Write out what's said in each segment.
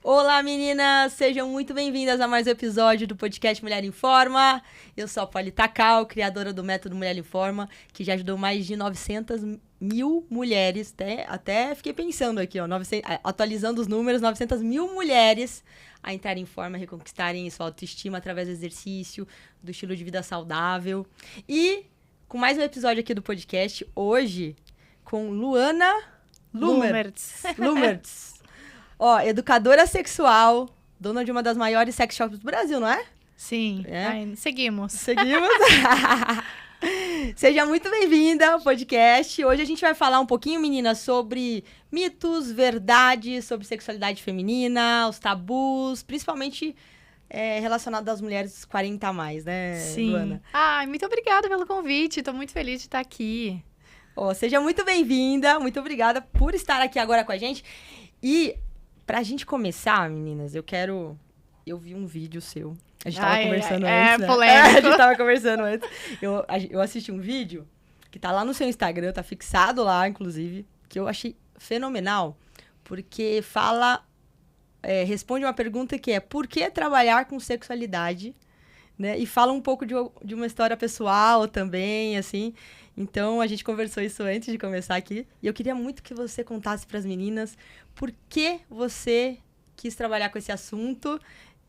Olá, meninas! Sejam muito bem-vindas a mais um episódio do podcast Mulher Informa. Eu sou a Polly Takal, criadora do Método Mulher Informa, que já ajudou mais de 900 mil mulheres. Até fiquei pensando aqui, ó, atualizando os números, 900 mil mulheres a entrarem em forma, reconquistarem sua autoestima através do exercício, do estilo de vida saudável. E com mais um episódio aqui do podcast, hoje, com Luana Lumertz. Ó, educadora sexual, dona de uma das maiores sex shops do Brasil, não é? Sim, seguimos. Seja muito bem-vinda ao podcast. Hoje a gente vai falar um pouquinho, meninas, sobre mitos, verdades, sobre sexualidade feminina, os tabus, principalmente relacionados às mulheres 40 a mais, né, Sim. Luana? Ai, muito obrigada pelo convite, tô muito feliz de estar aqui. Ó, seja muito bem-vinda, muito obrigada por estar aqui agora com a gente. E pra gente começar, meninas, eu vi um vídeo seu. A gente tava conversando antes, né? Polêmico. A gente tava conversando antes. Eu assisti um vídeo que tá lá no seu Instagram, tá fixado lá, inclusive, que eu achei fenomenal, porque responde uma pergunta que é: por que trabalhar com sexualidade? Né? E fala um pouco de uma história pessoal também, assim. Então, a gente conversou isso antes de começar aqui. E eu queria muito que você contasse para as meninas por que você quis trabalhar com esse assunto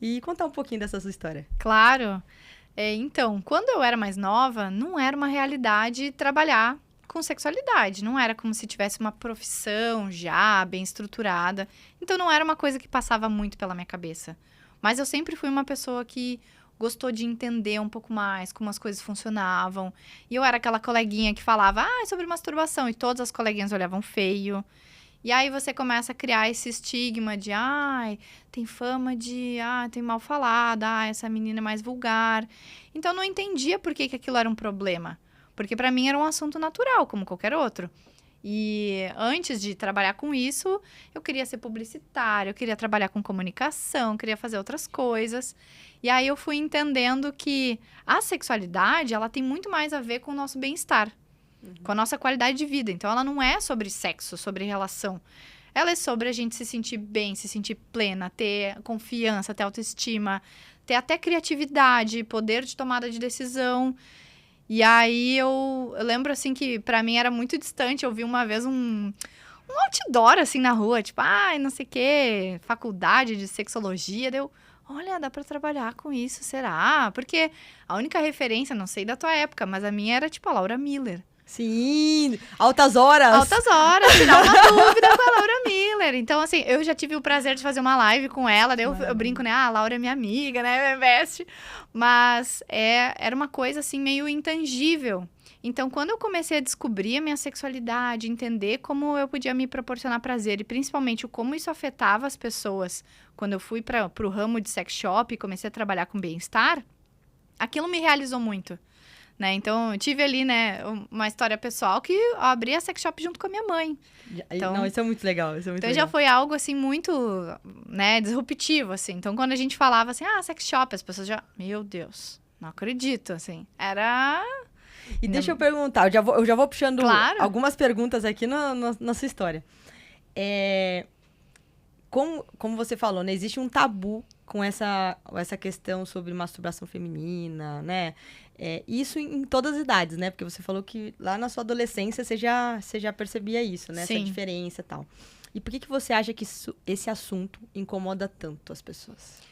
e contar um pouquinho dessa sua história. Claro. Então, quando eu era mais nova, não era uma realidade trabalhar com sexualidade. Não era como se tivesse uma profissão já bem estruturada. Então, não era uma coisa que passava muito pela minha cabeça. Mas eu sempre fui uma pessoa que gostou de entender um pouco mais como as coisas funcionavam. E eu era aquela coleguinha que falava, sobre masturbação. E todas as coleguinhas olhavam feio. E aí você começa a criar esse estigma de, tem fama de, tem mal falado, essa menina é mais vulgar. Então, eu não entendia por que aquilo era um problema. Porque para mim era um assunto natural, como qualquer outro. E antes de trabalhar com isso, eu queria ser publicitária, eu queria trabalhar com comunicação, queria fazer outras coisas. E aí eu fui entendendo que a sexualidade, ela tem muito mais a ver com o nosso bem-estar, com a nossa qualidade de vida. Então, ela não é sobre sexo, sobre relação. Ela é sobre a gente se sentir bem, se sentir plena, ter confiança, ter autoestima, ter até criatividade, poder de tomada de decisão. E aí, eu lembro, assim, que pra mim era muito distante. Eu vi uma vez um outdoor, assim, na rua. Tipo, não sei o quê, faculdade de sexologia. Daí eu, olha, dá pra trabalhar com isso, será? Porque a única referência, não sei da tua época, mas a minha era, tipo, a Laura Miller. Sim, altas horas. Altas horas, tirar uma dúvida com a Laura Miller. Então, assim, eu já tive o prazer de fazer uma live com ela, daí eu brinco, né? A Laura é minha amiga, né? Minha best. Mas era uma coisa, assim, meio intangível. Então, quando eu comecei a descobrir a minha sexualidade, entender como eu podia me proporcionar prazer e principalmente como isso afetava as pessoas, quando eu fui pro ramo de sex shop e comecei a trabalhar com bem-estar, aquilo me realizou muito. Né? Então, eu tive ali, né, uma história pessoal que eu abri a sex shop junto com a minha mãe. Então, não, isso é muito legal. Já foi algo, assim, muito, né, disruptivo, assim. Então, quando a gente falava assim, sex shop, as pessoas já, meu Deus, não acredito, assim. Era... E deixa eu perguntar, eu já vou puxando algumas perguntas aqui na sua história. Como você falou, né, existe um tabu com essa questão sobre masturbação feminina, né? Isso em todas as idades, né? Porque você falou que lá na sua adolescência você já percebia isso, né? Sim. Essa diferença e tal. E por que você acha que esse assunto incomoda tanto as pessoas?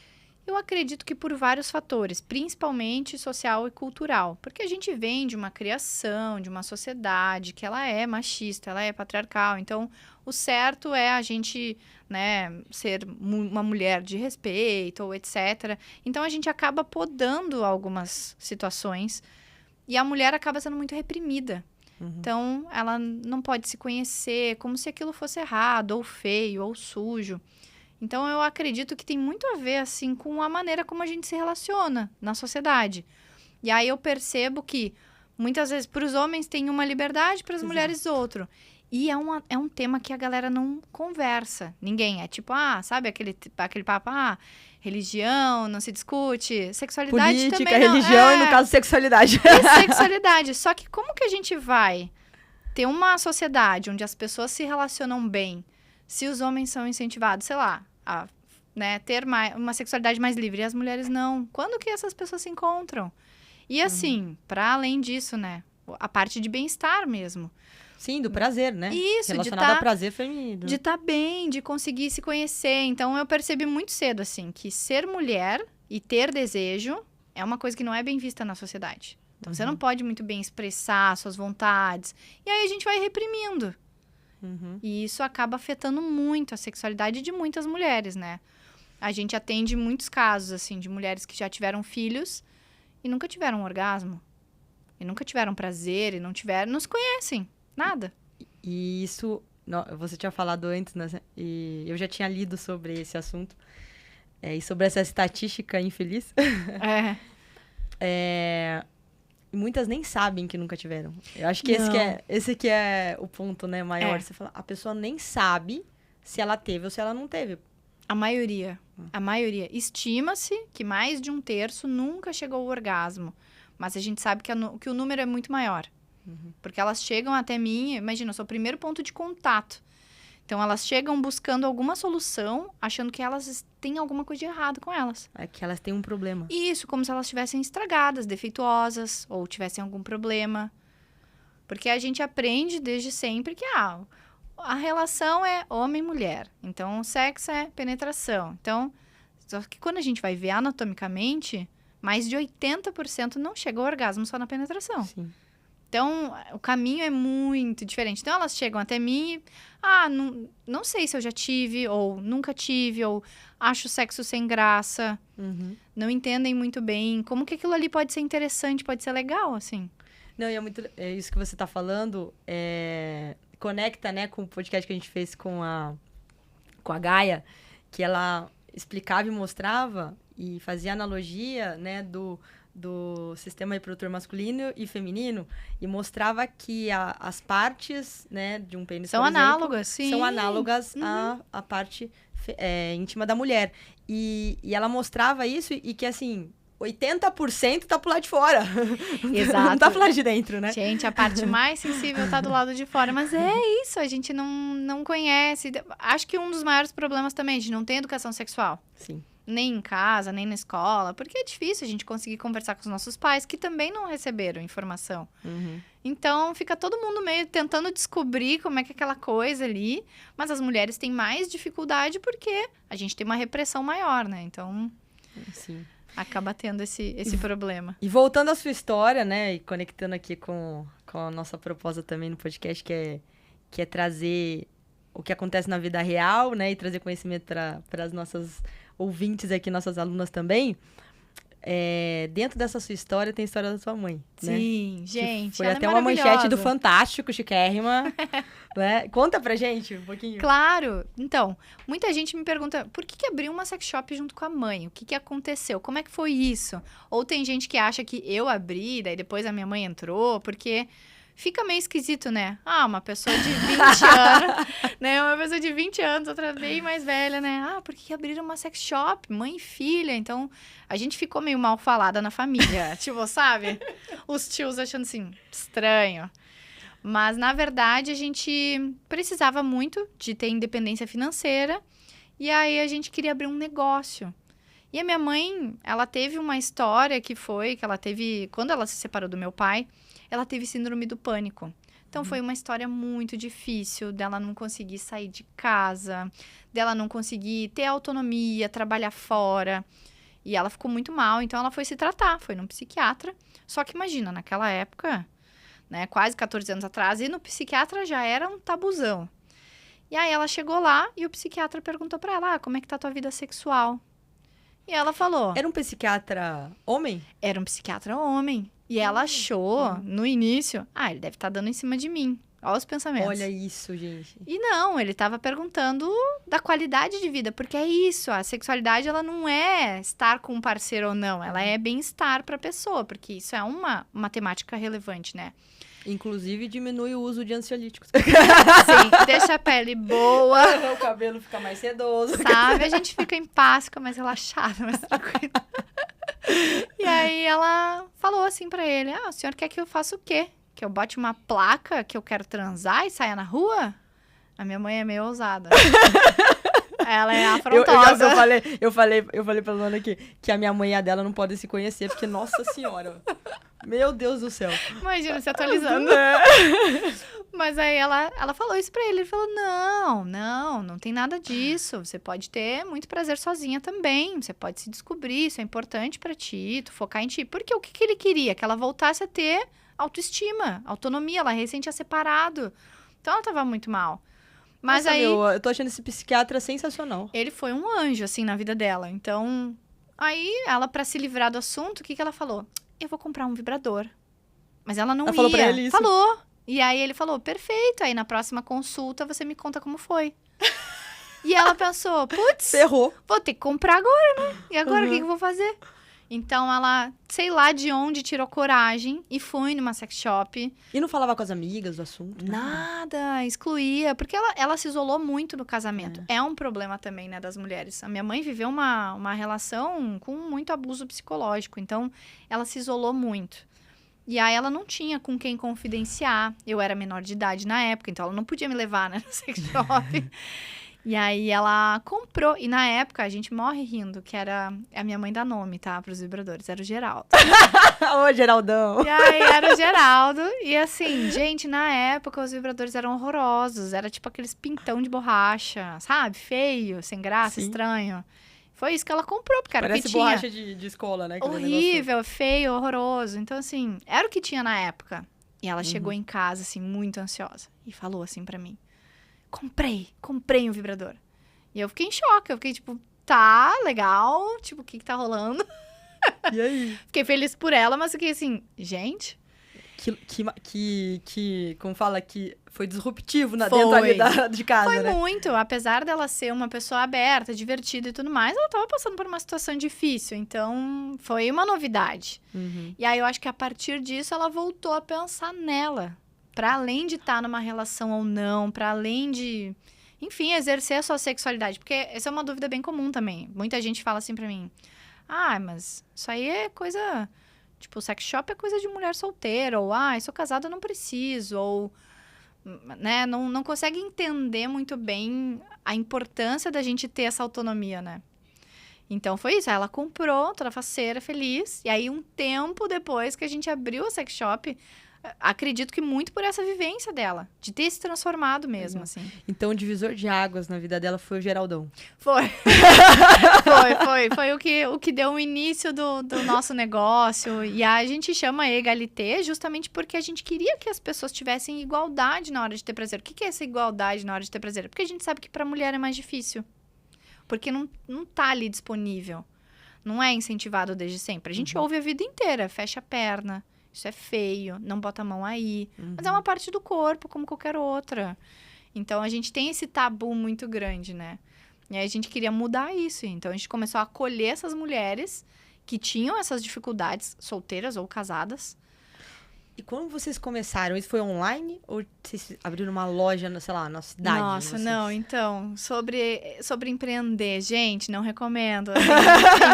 Eu acredito que por vários fatores, principalmente social e cultural. Porque a gente vem de uma criação, de uma sociedade que ela é machista, ela é patriarcal. Então, o certo é a gente, né, ser uma mulher de respeito ou etc. Então, a gente acaba podando algumas situações e a mulher acaba sendo muito reprimida. Então, ela não pode se conhecer como se aquilo fosse errado, ou feio, ou sujo. Então, eu acredito que tem muito a ver, assim, com a maneira como a gente se relaciona na sociedade. E aí eu percebo que, muitas vezes, para os homens tem uma liberdade, para as mulheres outro. E é um tema que a galera não conversa. Ninguém. É tipo, sabe aquele papo, religião, não se discute. Sexualidade política, também não. Religião e, no caso, sexualidade. E sexualidade. Só que como que a gente vai ter uma sociedade onde as pessoas se relacionam bem, se os homens são incentivados, sei lá, a né, ter uma sexualidade mais livre. E as mulheres não. Quando que essas pessoas se encontram? E assim, para além disso, né, a parte de bem-estar mesmo. Sim, do prazer, né? Isso, relacionado ao prazer feminino. De estar bem, de conseguir se conhecer. Então, eu percebi muito cedo, assim, que ser mulher e ter desejo é uma coisa que não é bem vista na sociedade. Então, você não pode muito bem expressar suas vontades. E aí, a gente vai reprimindo. E isso acaba afetando muito a sexualidade de muitas mulheres, né? A gente atende muitos casos, assim, de mulheres que já tiveram filhos e nunca tiveram um orgasmo. E nunca tiveram prazer, e não se conhecem. Nada. E isso, você tinha falado antes, né? E eu já tinha lido sobre esse assunto. E sobre essa estatística infeliz. Muitas nem sabem que nunca tiveram. Eu acho que esse que é o ponto, né, maior. Você fala, a pessoa nem sabe se ela teve ou se ela não teve. A maioria. Estima-se que mais de 1/3 nunca chegou ao orgasmo. Mas a gente sabe que o número é muito maior. Porque elas chegam até mim, imagina, eu sou o primeiro ponto de contato. Então, elas chegam buscando alguma solução, achando que elas têm alguma coisa de errado com elas. É que elas têm um problema. Isso, como se elas estivessem estragadas, defeituosas, ou tivessem algum problema. Porque a gente aprende desde sempre que a relação é homem-mulher. Então, o sexo é penetração. Então, só que quando a gente vai ver anatomicamente, mais de 80% não chega ao orgasmo só na penetração. Sim. Então, o caminho é muito diferente. Então, elas chegam até mim e... não sei se eu já tive, ou nunca tive, ou acho o sexo sem graça. Não entendem muito bem como que aquilo ali pode ser interessante, pode ser legal, assim. Não, e é isso que você está falando. Conecta, né, com o podcast que a gente fez com a Gaia, que ela explicava e mostrava e fazia analogia, né, do sistema reprodutor masculino e feminino, e mostrava que as partes, né, de um pênis, são análogas, sim. São análogas à parte íntima da mulher. E ela mostrava isso e que, assim, 80% tá pro lado de fora. Exato. Não tá pro lado de dentro, né? Gente, a parte mais sensível tá do lado de fora. Mas é isso, a gente não conhece. Acho que um dos maiores problemas também, a gente não tem educação sexual. Sim. Nem em casa, nem na escola. Porque é difícil a gente conseguir conversar com os nossos pais, que também não receberam informação. Então, fica todo mundo meio tentando descobrir como é que é aquela coisa ali. Mas as mulheres têm mais dificuldade porque a gente tem uma repressão maior, né? Então... Sim. Acaba tendo esse problema. E voltando à sua história, né? E conectando aqui com a nossa proposta também no podcast, que é trazer o que acontece na vida real, né? E trazer conhecimento para as nossas ouvintes aqui, nossas alunas também. Dentro dessa sua história, tem a história da sua mãe, né? Sim, gente, foi até uma manchete do Fantástico, chiquérrima. Né? Conta pra gente um pouquinho. Claro. Então, muita gente me pergunta, por que abriu uma sex shop junto com a mãe? O que aconteceu? Como é que foi isso? Ou tem gente que acha que eu abri, daí depois a minha mãe entrou, porque... Fica meio esquisito, né? Uma pessoa de 20 anos, né? Uma pessoa de 20 anos, outra bem mais velha, né? Por que abriram uma sex shop? Mãe e filha. Então, a gente ficou meio mal falada na família. Tipo, sabe? Os tios achando assim, estranho. Mas, na verdade, a gente precisava muito de ter independência financeira. E aí, a gente queria abrir um negócio. E a minha mãe, ela teve uma história que ela teve... Quando ela se separou do meu pai... Ela teve síndrome do pânico. Então, foi uma história muito difícil dela não conseguir sair de casa, dela não conseguir ter autonomia, trabalhar fora. E ela ficou muito mal, então ela foi se tratar, foi num psiquiatra. Só que imagina, naquela época, né, quase 14 anos atrás, ir no psiquiatra já era um tabuzão. E aí ela chegou lá e o psiquiatra perguntou pra ela, como é que tá a tua vida sexual? E ela falou... Era um psiquiatra homem? Era um psiquiatra homem. E ela achou, no início, ele deve estar dando em cima de mim. Olha os pensamentos. Olha isso, gente. E não, ele estava perguntando da qualidade de vida. Porque é isso, a sexualidade, ela não é estar com um parceiro ou não. Ela é bem-estar para a pessoa, porque isso é uma temática relevante, né? Inclusive, diminui o uso de ansiolíticos. Sim, deixa a pele boa. O cabelo fica mais sedoso. Sabe? A gente fica em paz, fica mais relaxada, mais tranquila. E aí ela falou assim pra ele, o senhor quer que eu faça o quê? Que eu bote uma placa que eu quero transar e saia na rua? A minha mãe é meio ousada. Ela é afro-brasileira. afrontosa. Eu falei pra Luana que a minha mãe e a dela não podem se conhecer, porque, nossa senhora, meu Deus do céu. Imagina, se atualizando. Mas aí ela falou isso pra ele. Ele falou, não tem nada disso. Você pode ter muito prazer sozinha também. Você pode se descobrir, isso é importante pra ti, tu focar em ti. Porque o que ele queria? Que ela voltasse a ter autoestima, autonomia. Ela recém tinha separado. Então ela tava muito mal. Mas Nossa, aí... eu tô achando esse psiquiatra sensacional. Ele foi um anjo, assim, na vida dela. Então, aí ela, pra se livrar do assunto, o que ela falou? Eu vou comprar um vibrador. Mas ela não ia. Falou pra ele isso? Falou. E aí ele falou, perfeito. Aí na próxima consulta você me conta como foi. E ela pensou, putz, Ferrou. vou ter que comprar agora, né? E agora o que eu vou fazer? Então ela, sei lá de onde, tirou coragem e foi numa sex shop. E não falava com as amigas do assunto? Nada, excluía. Porque ela se isolou muito no casamento. É um problema também, né, das mulheres. A minha mãe viveu uma relação com muito abuso psicológico. Então, ela se isolou muito. E aí, ela não tinha com quem confidenciar. Eu era menor de idade na época, então ela não podia me levar, né, no sex shop. E aí, ela comprou. E na época, a gente morre rindo, que era a minha mãe dá nome, tá, pros vibradores. Era o Geraldo. Ô, Geraldão. E aí, era o Geraldo. E assim, gente, na época, os vibradores eram horrorosos. Era tipo aqueles pintão de borracha, sabe? Feio, sem graça, Sim. estranho. Foi isso que ela comprou, porque era o que Parece tinha. borracha de escola, né? Aquele Horrível, feio, horroroso. Então, assim, era o que tinha na época. E ela chegou em casa, assim, muito ansiosa. E falou assim pra mim, comprei um vibrador. E eu fiquei em choque. Eu fiquei tipo, tá, legal. Tipo, o que tá rolando? negócio. E aí? Fiquei feliz por ela, mas fiquei assim, gente... Como fala, que foi disruptivo Foi. dentro ali de casa, Foi né? muito. Apesar dela ser uma pessoa aberta, divertida e tudo mais, ela tava passando por uma situação difícil. Então, foi uma novidade. Uhum. E aí, eu acho que a partir disso, ela voltou a pensar nela. Pra além de estar numa relação ou não, pra além de, enfim, exercer a sua sexualidade. Porque essa é uma dúvida bem comum também. Muita gente fala assim pra mim, mas isso aí é coisa... Tipo, sex shop é coisa de mulher solteira. Ou, sou casada, não preciso. Ou, né, não consegue entender muito bem a importância da gente ter essa autonomia, né? Então, foi isso. Aí ela comprou, toda faceira, feliz. E aí, um tempo depois que a gente abriu a sex shop, acredito que muito por essa vivência dela. De ter se transformado mesmo, assim. Então, o divisor de águas na vida dela foi o Geraldão. Foi. Foi o que deu o início do nosso negócio. E a gente chama Egalité justamente porque a gente queria que as pessoas tivessem igualdade na hora de ter prazer. O que é essa igualdade na hora de ter prazer? Porque a gente sabe que para mulher é mais difícil. Porque não tá ali disponível. Não é incentivado desde sempre. A gente ouve a vida inteira, fecha a perna. Isso é feio, não bota a mão aí. Mas é uma parte do corpo, como qualquer outra. Então, a gente tem esse tabu muito grande, né? E aí, a gente queria mudar isso. Então, a gente começou a acolher essas mulheres que tinham essas dificuldades, solteiras ou casadas. E quando vocês começaram, isso foi online? Ou vocês abriram uma loja, sei lá, na cidade? Nossa, de vocês? não. Então, sobre empreender, gente, não recomendo.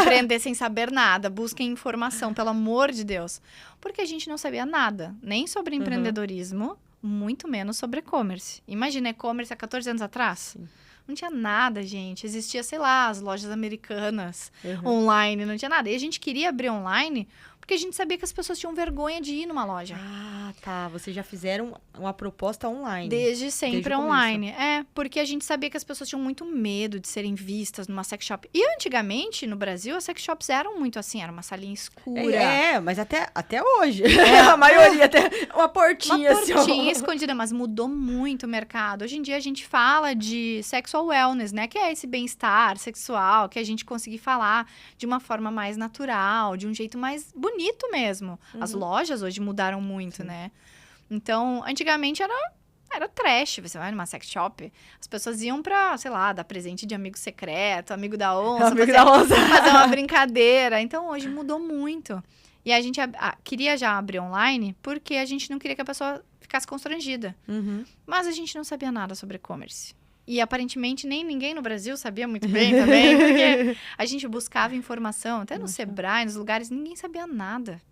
Empreender sem saber nada. Busquem informação, pelo amor de Deus. Porque a gente não sabia nada. Nem sobre empreendedorismo, muito menos sobre e-commerce. Imagina e-commerce há 14 anos atrás? Sim. Não tinha nada, gente. Existia, sei lá, as lojas americanas online, não tinha nada. E a gente queria abrir online porque a gente sabia que as pessoas tinham vergonha de ir numa loja. Ah, tá. Vocês já fizeram uma proposta online. Desde sempre Desde o online. Porque a gente sabia que as pessoas tinham muito medo de serem vistas numa sex shop. E antigamente, no Brasil, as sex shops eram muito assim, era uma salinha escura. Mas até hoje. A maioria, até uma portinha assim. Uma portinha escondida, mas mudou muito o mercado. Hoje em dia, a gente fala de sexual wellness, né? Que é esse bem-estar sexual, que a gente conseguir falar de uma forma mais natural, de um jeito mais bonito mesmo. As lojas hoje mudaram muito, né? Então, antigamente era trash. Você vai numa sex shop, as pessoas iam pra, sei lá, dar presente de amigo secreto, amigo da onça. Fazer uma brincadeira. Então, hoje mudou muito. E a gente queria já abrir online porque a gente não queria que a pessoa ficasse constrangida. Mas a gente não sabia nada sobre e-commerce. E, aparentemente, nem ninguém no Brasil sabia muito bem também, porque a gente buscava informação, até no Sebrae, nos lugares, ninguém sabia nada.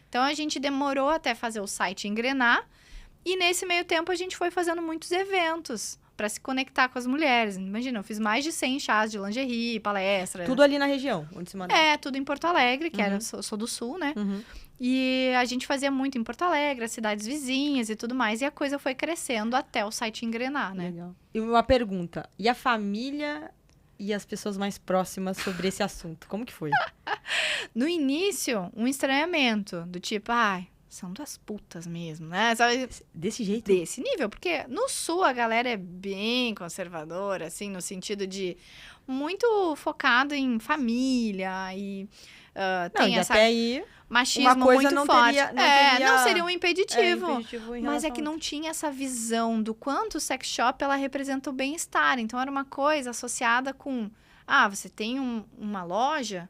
Então, a gente demorou até fazer o site engrenar, e nesse meio tempo a gente foi fazendo muitos eventos, para se conectar com as mulheres. Imagina, eu fiz mais de 100 chás de lingerie, palestra. Tudo ali na região, onde se mandava. Tudo em Porto Alegre, que sou do Sul, né? E a gente fazia muito em Porto Alegre, as cidades vizinhas e tudo mais. E a coisa foi crescendo até o site engrenar, né? Legal. E uma pergunta. E a família e as pessoas mais próximas sobre esse assunto? Como que foi? No início, um estranhamento. Do tipo, são duas putas mesmo, né? Sabe? Desse jeito? Desse nível. Porque no Sul a galera é bem conservadora, assim, no sentido de muito focado em família e tem essa... até aí... Machismo uma coisa muito não forte. Teria, não seria um impeditivo. Mas é que não... não tinha essa visão do quanto o sex shop ela representa o bem-estar. Então, era uma coisa associada com... você tem uma loja,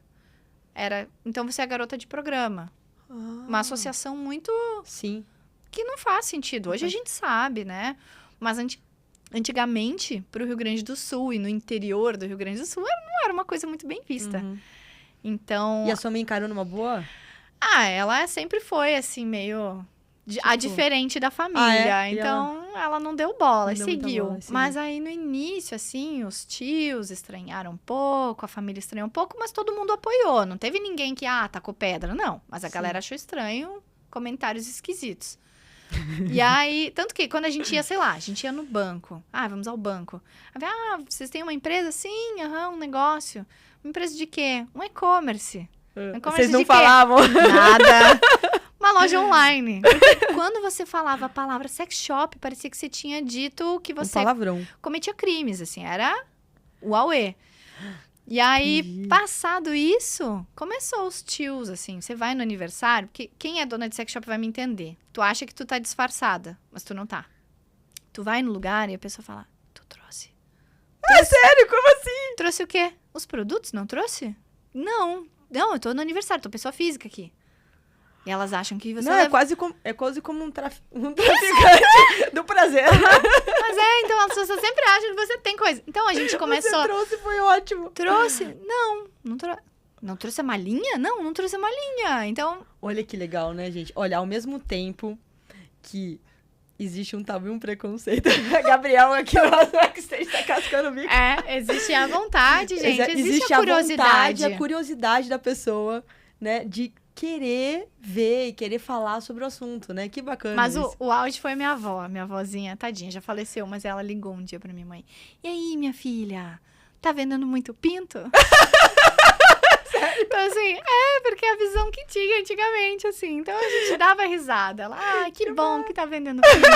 então você é a garota de programa. Uma associação muito... Sim. Que não faz sentido. Hoje a gente sabe, né? Mas antigamente, para o Rio Grande do Sul e no interior do Rio Grande do Sul, não era uma coisa muito bem vista. Então... E a sua mãe encarou numa boa? Ela sempre foi, assim, meio... a diferente da família. Então, ela não deu bola, seguiu. Mas aí, no início, assim, os tios estranharam um pouco, a família estranhou um pouco, mas todo mundo apoiou. Não teve ninguém que, tacou pedra, não. Mas a galera achou estranho, comentários esquisitos. E aí, tanto que quando a gente ia, sei lá, a gente ia no banco. Vamos ao banco. Vocês têm uma empresa? Sim, um negócio. Uma empresa de quê? Um e-commerce. Vocês não falavam? Nada. Uma loja online. Porque quando você falava a palavra sex shop, parecia que você tinha dito que você cometia crimes, assim. Era o auê. E aí, passado isso, começou os tios, assim. Você vai no aniversário, porque quem é dona de sex shop vai me entender. Tu acha que tu tá disfarçada, mas tu não tá. Tu vai no lugar e a pessoa fala, tu trouxe. Sério? Como assim? Trouxe o quê? Os produtos? Não trouxe? Não, eu tô no aniversário, tô pessoa física aqui. E elas acham que você... Não, é quase como um traficante do prazer. Mas então as pessoas sempre acham que você tem coisa. Então a gente começou... Você trouxe, foi ótimo. Trouxe? Não trouxe. Não trouxe a malinha? Não trouxe a malinha. Então... Olha que legal, né, gente? Olha, ao mesmo tempo que existe um tabu e um preconceito. A Gabriel aqui no backstage tá cascando o bico. Existe a vontade, gente. Existe a curiosidade. A curiosidade da pessoa, né, de querer ver e querer falar sobre o assunto, né? Que bacana. Mas o áudio foi minha avó, minha avózinha, tadinha, já faleceu, mas ela ligou um dia pra minha mãe. E aí, minha filha, tá vendendo muito pinto? Então, assim, porque é a visão que tinha antigamente, assim. Então, a gente dava risada. Ela, que bom que tá vendendo pinto.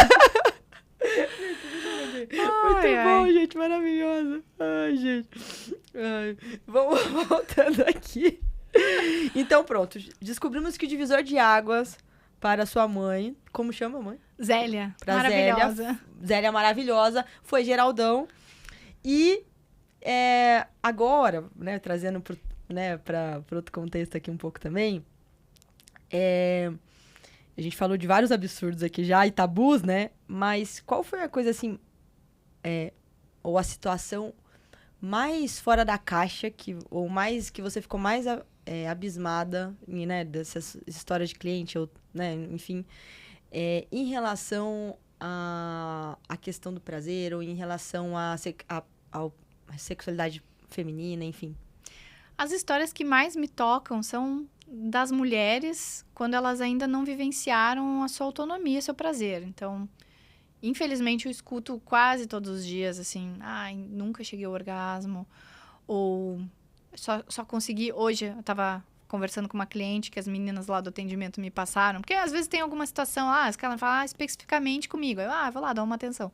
Muito bom, gente, maravilhoso. Ai, gente. Vamos voltando aqui. Então, pronto. Descobrimos que o divisor de águas para sua mãe... Como chama a mãe? Zélia. Pra maravilhosa. Zélia maravilhosa. Foi Geraldão. E agora, né, trazendo para outro contexto aqui um pouco também, a gente falou de vários absurdos aqui já e tabus, né? Mas qual foi a coisa assim, ou a situação mais fora da caixa, ou mais que você ficou mais abismada, né, dessas histórias de cliente, ou, né, enfim, em relação à questão do prazer, ou em relação à sexualidade feminina, enfim? As histórias que mais me tocam são das mulheres quando elas ainda não vivenciaram a sua autonomia, seu prazer. Então, infelizmente, eu escuto quase todos os dias, assim, nunca cheguei ao orgasmo, ou só consegui... Hoje, eu tava conversando com uma cliente que as meninas lá do atendimento me passaram, porque às vezes tem alguma situação lá, as caras falam especificamente comigo, eu vou lá dar uma atenção.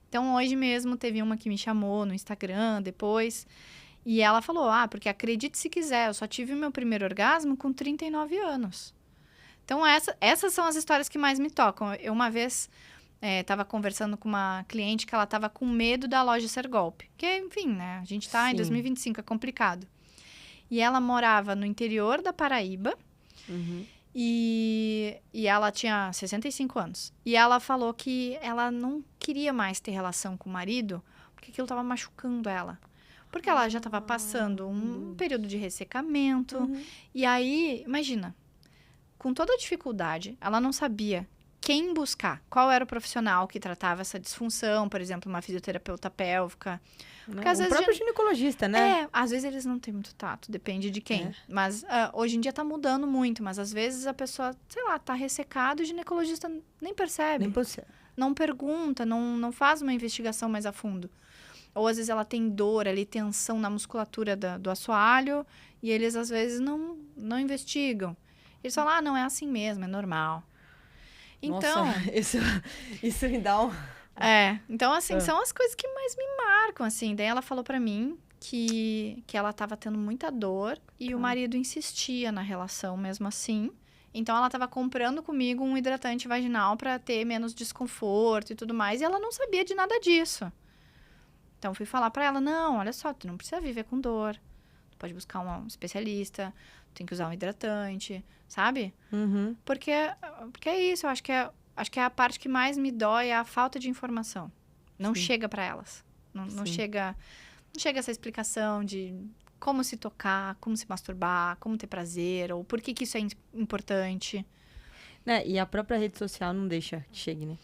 Então, hoje mesmo, teve uma que me chamou no Instagram, depois... E ela falou, porque acredite se quiser, eu só tive o meu primeiro orgasmo com 39 anos. Então, essas são as histórias que mais me tocam. Eu, uma vez, estava conversando com uma cliente que ela estava com medo da loja ser golpe. Porque, enfim, né? A gente está em 2025, é complicado. E ela morava no interior da Paraíba. Uhum. E ela tinha 65 anos. E ela falou que ela não queria mais ter relação com o marido, porque aquilo estava machucando ela. Porque ela já estava passando um período de ressecamento. Uhum. E aí, imagina, com toda a dificuldade, ela não sabia quem buscar. Qual era o profissional que tratava essa disfunção, por exemplo, uma fisioterapeuta pélvica. Porque, às O vezes, próprio ginecologista, né? às vezes eles não têm muito tato, depende de quem. Mas hoje em dia tá mudando muito, mas às vezes a pessoa, sei lá, tá ressecada e o ginecologista nem percebe. Nem você. Não pergunta, não faz uma investigação mais a fundo. Ou às vezes ela tem dor ali, tensão na musculatura do assoalho, e eles às vezes não investigam. Eles falam, não, é assim mesmo, é normal. Então, Nossa, isso me dá um... então assim, são as coisas que mais me marcam, assim. Daí ela falou pra mim que ela tava tendo muita dor e o marido insistia na relação mesmo assim. Então, ela tava comprando comigo um hidratante vaginal pra ter menos desconforto e tudo mais, e ela não sabia de nada disso. Então, fui falar pra ela, não, olha só, tu não precisa viver com dor. Tu pode buscar um especialista, tem que usar um hidratante, sabe? Uhum. Porque é isso, eu acho que é a parte que mais me dói, é a falta de informação. Não chega pra elas. Não chega essa explicação de como se tocar, como se masturbar, como ter prazer, ou por que isso é importante. Né? E a própria rede social não deixa que chegue, né?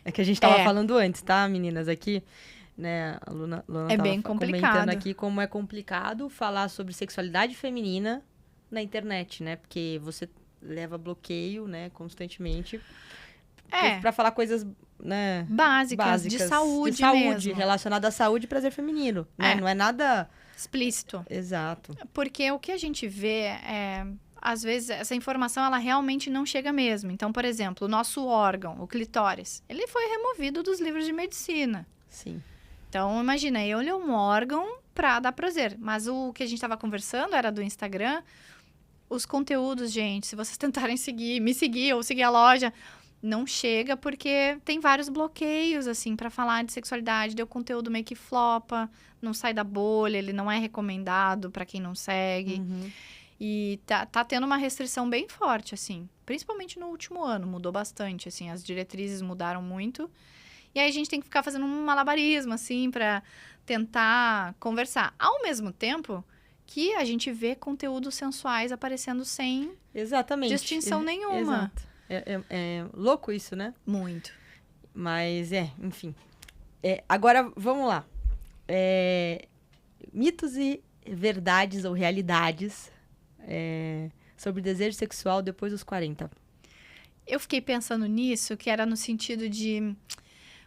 É que a gente tava falando antes, tá, meninas? Aqui, né, a Luna tava bem complicado. comentando aqui como é complicado falar sobre sexualidade feminina na internet, né? Porque você leva bloqueio, né, constantemente. Pra falar coisas, né, básicas de saúde mesmo. Relacionada à saúde e prazer feminino, né? Não é nada... explícito. Exato. Porque o que a gente vê às vezes, essa informação, ela realmente não chega mesmo. Então, por exemplo, o nosso órgão, o clitóris, ele foi removido dos livros de medicina. Sim. Então, imagina, ele é um órgão pra dar prazer. Mas o que a gente tava conversando era do Instagram. Os conteúdos, gente, se vocês tentarem me seguir ou seguir a loja, não chega porque tem vários bloqueios, assim, pra falar de sexualidade. O conteúdo meio que flopa, não sai da bolha, ele não é recomendado pra quem não segue. Uhum. E tá tendo uma restrição bem forte, assim. Principalmente no último ano, mudou bastante, assim. As diretrizes mudaram muito. E aí a gente tem que ficar fazendo um malabarismo, assim, pra tentar conversar. Ao mesmo tempo que a gente vê conteúdos sensuais aparecendo sem distinção nenhuma. Exato. É louco isso, né? Muito. Mas, enfim. Agora, vamos lá. Mitos e verdades ou realidades sobre desejo sexual depois dos 40. Eu fiquei pensando nisso, que era no sentido de...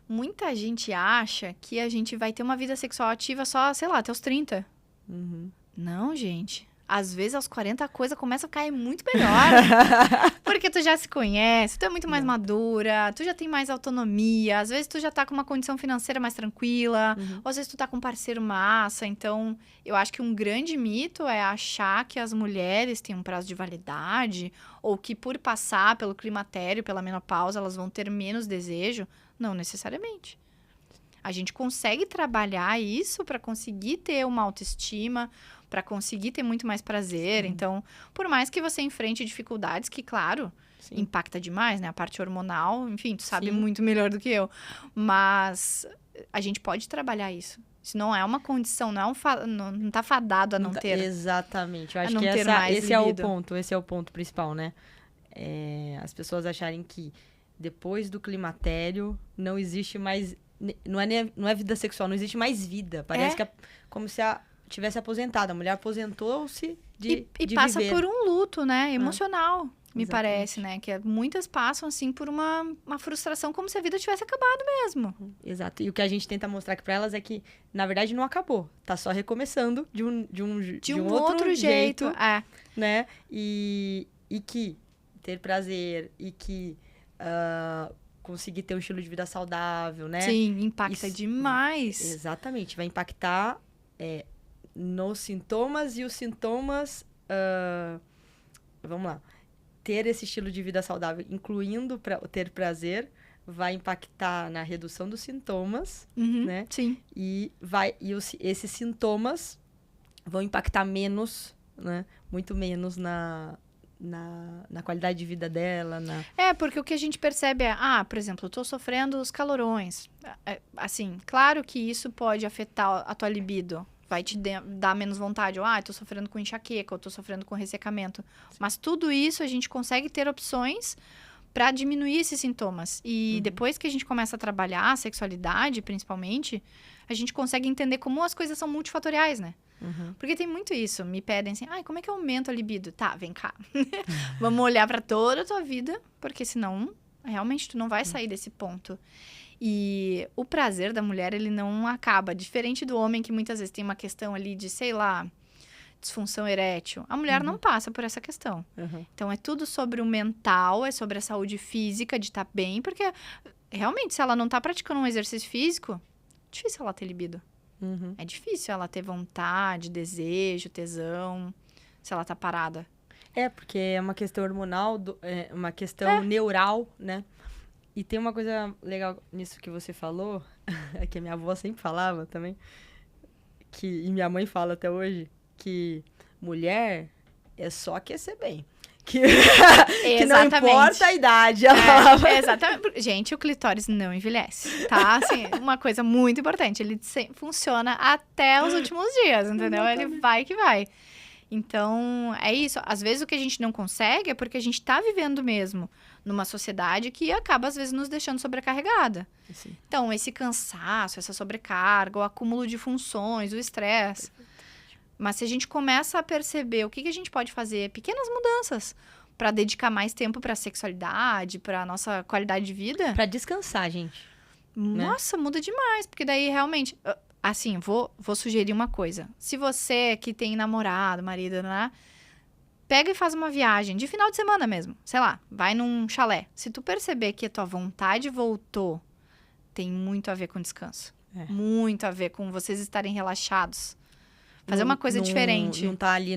Muita gente acha que a gente vai ter uma vida sexual ativa só, sei lá, até os 30. Uhum. Não, gente. Às vezes, aos 40, a coisa começa a cair muito melhor. Porque tu já se conhece, tu é muito mais madura, tu já tem mais autonomia. Às vezes, tu já tá com uma condição financeira mais tranquila. Uhum. Ou às vezes, tu tá com um parceiro massa. Então, eu acho que um grande mito é achar que as mulheres têm um prazo de validade. Ou que por passar pelo climatério, pela menopausa, elas vão ter menos desejo. Não necessariamente. A gente consegue trabalhar isso para conseguir ter uma autoestima, para conseguir ter muito mais prazer. Sim. Então, por mais que você enfrente dificuldades, que, claro, impacta demais, né? A parte hormonal, enfim, tu sabe muito melhor do que eu. Mas a gente pode trabalhar isso. Isso não é uma condição, não tá fadado a não ter. Exatamente. Eu acho que esse é o ponto. Esse é o ponto principal, né? As pessoas acharem que depois do climatério não existe mais... Não é vida sexual, não existe mais vida. Parece que é como se tivesse aposentado. A mulher aposentou-se de passa viver. por um luto, né? Emocional, me Exatamente. parece, né? Que muitas passam, assim, por uma frustração, como se a vida tivesse acabado mesmo. Exato. E o que a gente tenta mostrar aqui pra elas é que, na verdade, não acabou. Tá só recomeçando de um outro jeito. Né? E que ter prazer e que... conseguir ter um estilo de vida saudável, né? Sim, impacta demais. Exatamente. Vai impactar nos sintomas e os sintomas... vamos lá. Ter esse estilo de vida saudável, incluindo ter prazer, vai impactar na redução dos sintomas, né? Sim. Esses sintomas vão impactar menos, né? Muito menos na qualidade de vida dela. Porque o que a gente percebe por exemplo, eu tô sofrendo os calorões. Assim, claro que isso pode afetar a tua libido. Vai te dar menos vontade. Ou, eu tô sofrendo com enxaqueca, ou tô sofrendo com ressecamento. Mas tudo isso a gente consegue ter opções para diminuir esses sintomas. E depois que a gente começa a trabalhar a sexualidade, principalmente, a gente consegue entender como as coisas são multifatoriais, né? Porque tem muito isso. Me pedem assim, como é que eu aumento a libido? Tá, vem cá. Vamos olhar para toda a tua vida, porque senão, realmente, tu não vai sair desse ponto. E o prazer da mulher, ele não acaba. Diferente do homem, que muitas vezes tem uma questão ali de, sei lá, disfunção erétil. A mulher não passa por essa questão. Então, é tudo sobre o mental, é sobre a saúde física, de estar bem. Porque, realmente, se ela não tá praticando um exercício físico, é difícil ela ter libido. É difícil ela ter vontade, desejo, tesão, se ela tá parada. Porque é uma questão hormonal, é uma questão neural, né? E tem uma coisa legal nisso que você falou, que a minha avó sempre falava também, e minha mãe fala até hoje, que mulher é só aquecer bem. Que não importa a idade. Exatamente. Gente, o clitóris não envelhece, tá? Assim, uma coisa muito importante. Ele funciona até os últimos dias, entendeu? Exatamente. Ele vai que vai. Então, é isso. Às vezes, o que a gente não consegue é porque a gente tá vivendo mesmo numa sociedade que acaba, às vezes, nos deixando sobrecarregada. Sim. Então, esse cansaço, essa sobrecarga, o acúmulo de funções, o estresse. Mas se a gente começa a perceber o que a gente pode fazer, pequenas mudanças, para dedicar mais tempo para a sexualidade, para a nossa qualidade de vida. Para descansar, gente. Nossa, muda demais. Porque daí, realmente... Assim, vou sugerir uma coisa. Se você que tem namorado, marido, né? Pega e faz uma viagem de final de semana mesmo. Sei lá, vai num chalé. Se tu perceber que a tua vontade voltou, tem muito a ver com descanso. Muito a ver com vocês estarem relaxados. Fazer uma coisa diferente. Não tá ali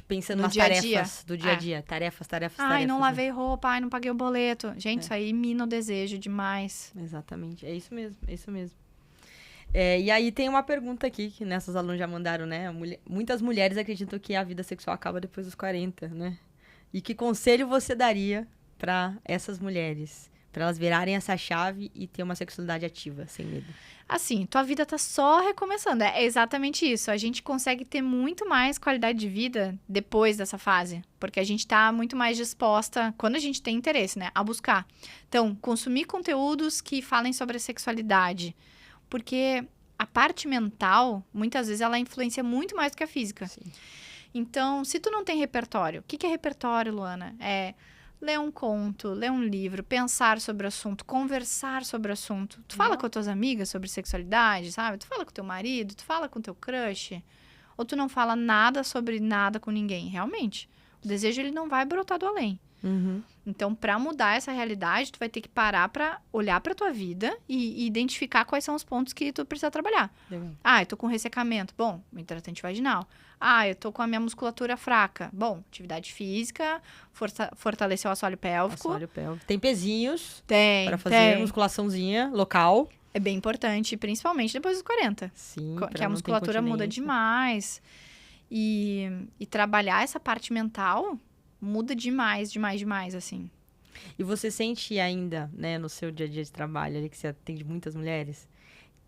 pensando nas tarefas do dia a dia. Tarefas. Ai, não lavei roupa, não paguei o boleto. Gente, isso aí mina o desejo demais. Exatamente, é isso mesmo. E aí tem uma pergunta aqui, que nessas alunos já mandaram, né? Muitas mulheres acreditam que a vida sexual acaba depois dos 40, né? E que conselho você daria para essas mulheres? Para elas virarem essa chave e ter uma sexualidade ativa, sem medo. Assim, tua vida tá só recomeçando. É exatamente isso. A gente consegue ter muito mais qualidade de vida depois dessa fase. Porque a gente tá muito mais disposta, quando a gente tem interesse, né? A buscar. Então, consumir conteúdos que falem sobre a sexualidade. Porque a parte mental, muitas vezes, ela influencia muito mais do que a física. Sim. Então, se tu não tem repertório... O que é repertório, Luana? É ler um conto, ler um livro, pensar sobre o assunto, conversar sobre o assunto. Tu fala com as tuas amigas sobre sexualidade, sabe? Tu fala com teu marido, tu fala com teu crush. Ou tu não fala nada sobre nada com ninguém. Realmente, o desejo, ele não vai brotar do além. Então, para mudar essa realidade, tu vai ter que parar para olhar para tua vida e identificar quais são os pontos que tu precisa trabalhar. Legal. Eu tô com ressecamento. Bom, hidratante vaginal. Eu tô com a minha musculatura fraca. Bom, atividade física, fortalecer o assoalho pélvico. Tem pezinhos para fazer tem. Musculaçãozinha local. É bem importante, principalmente depois dos 40. Sim, que a musculatura muda demais. E trabalhar essa parte mental... muda demais, assim. E você sente ainda, né, no seu dia a dia de trabalho, ali que você atende muitas mulheres,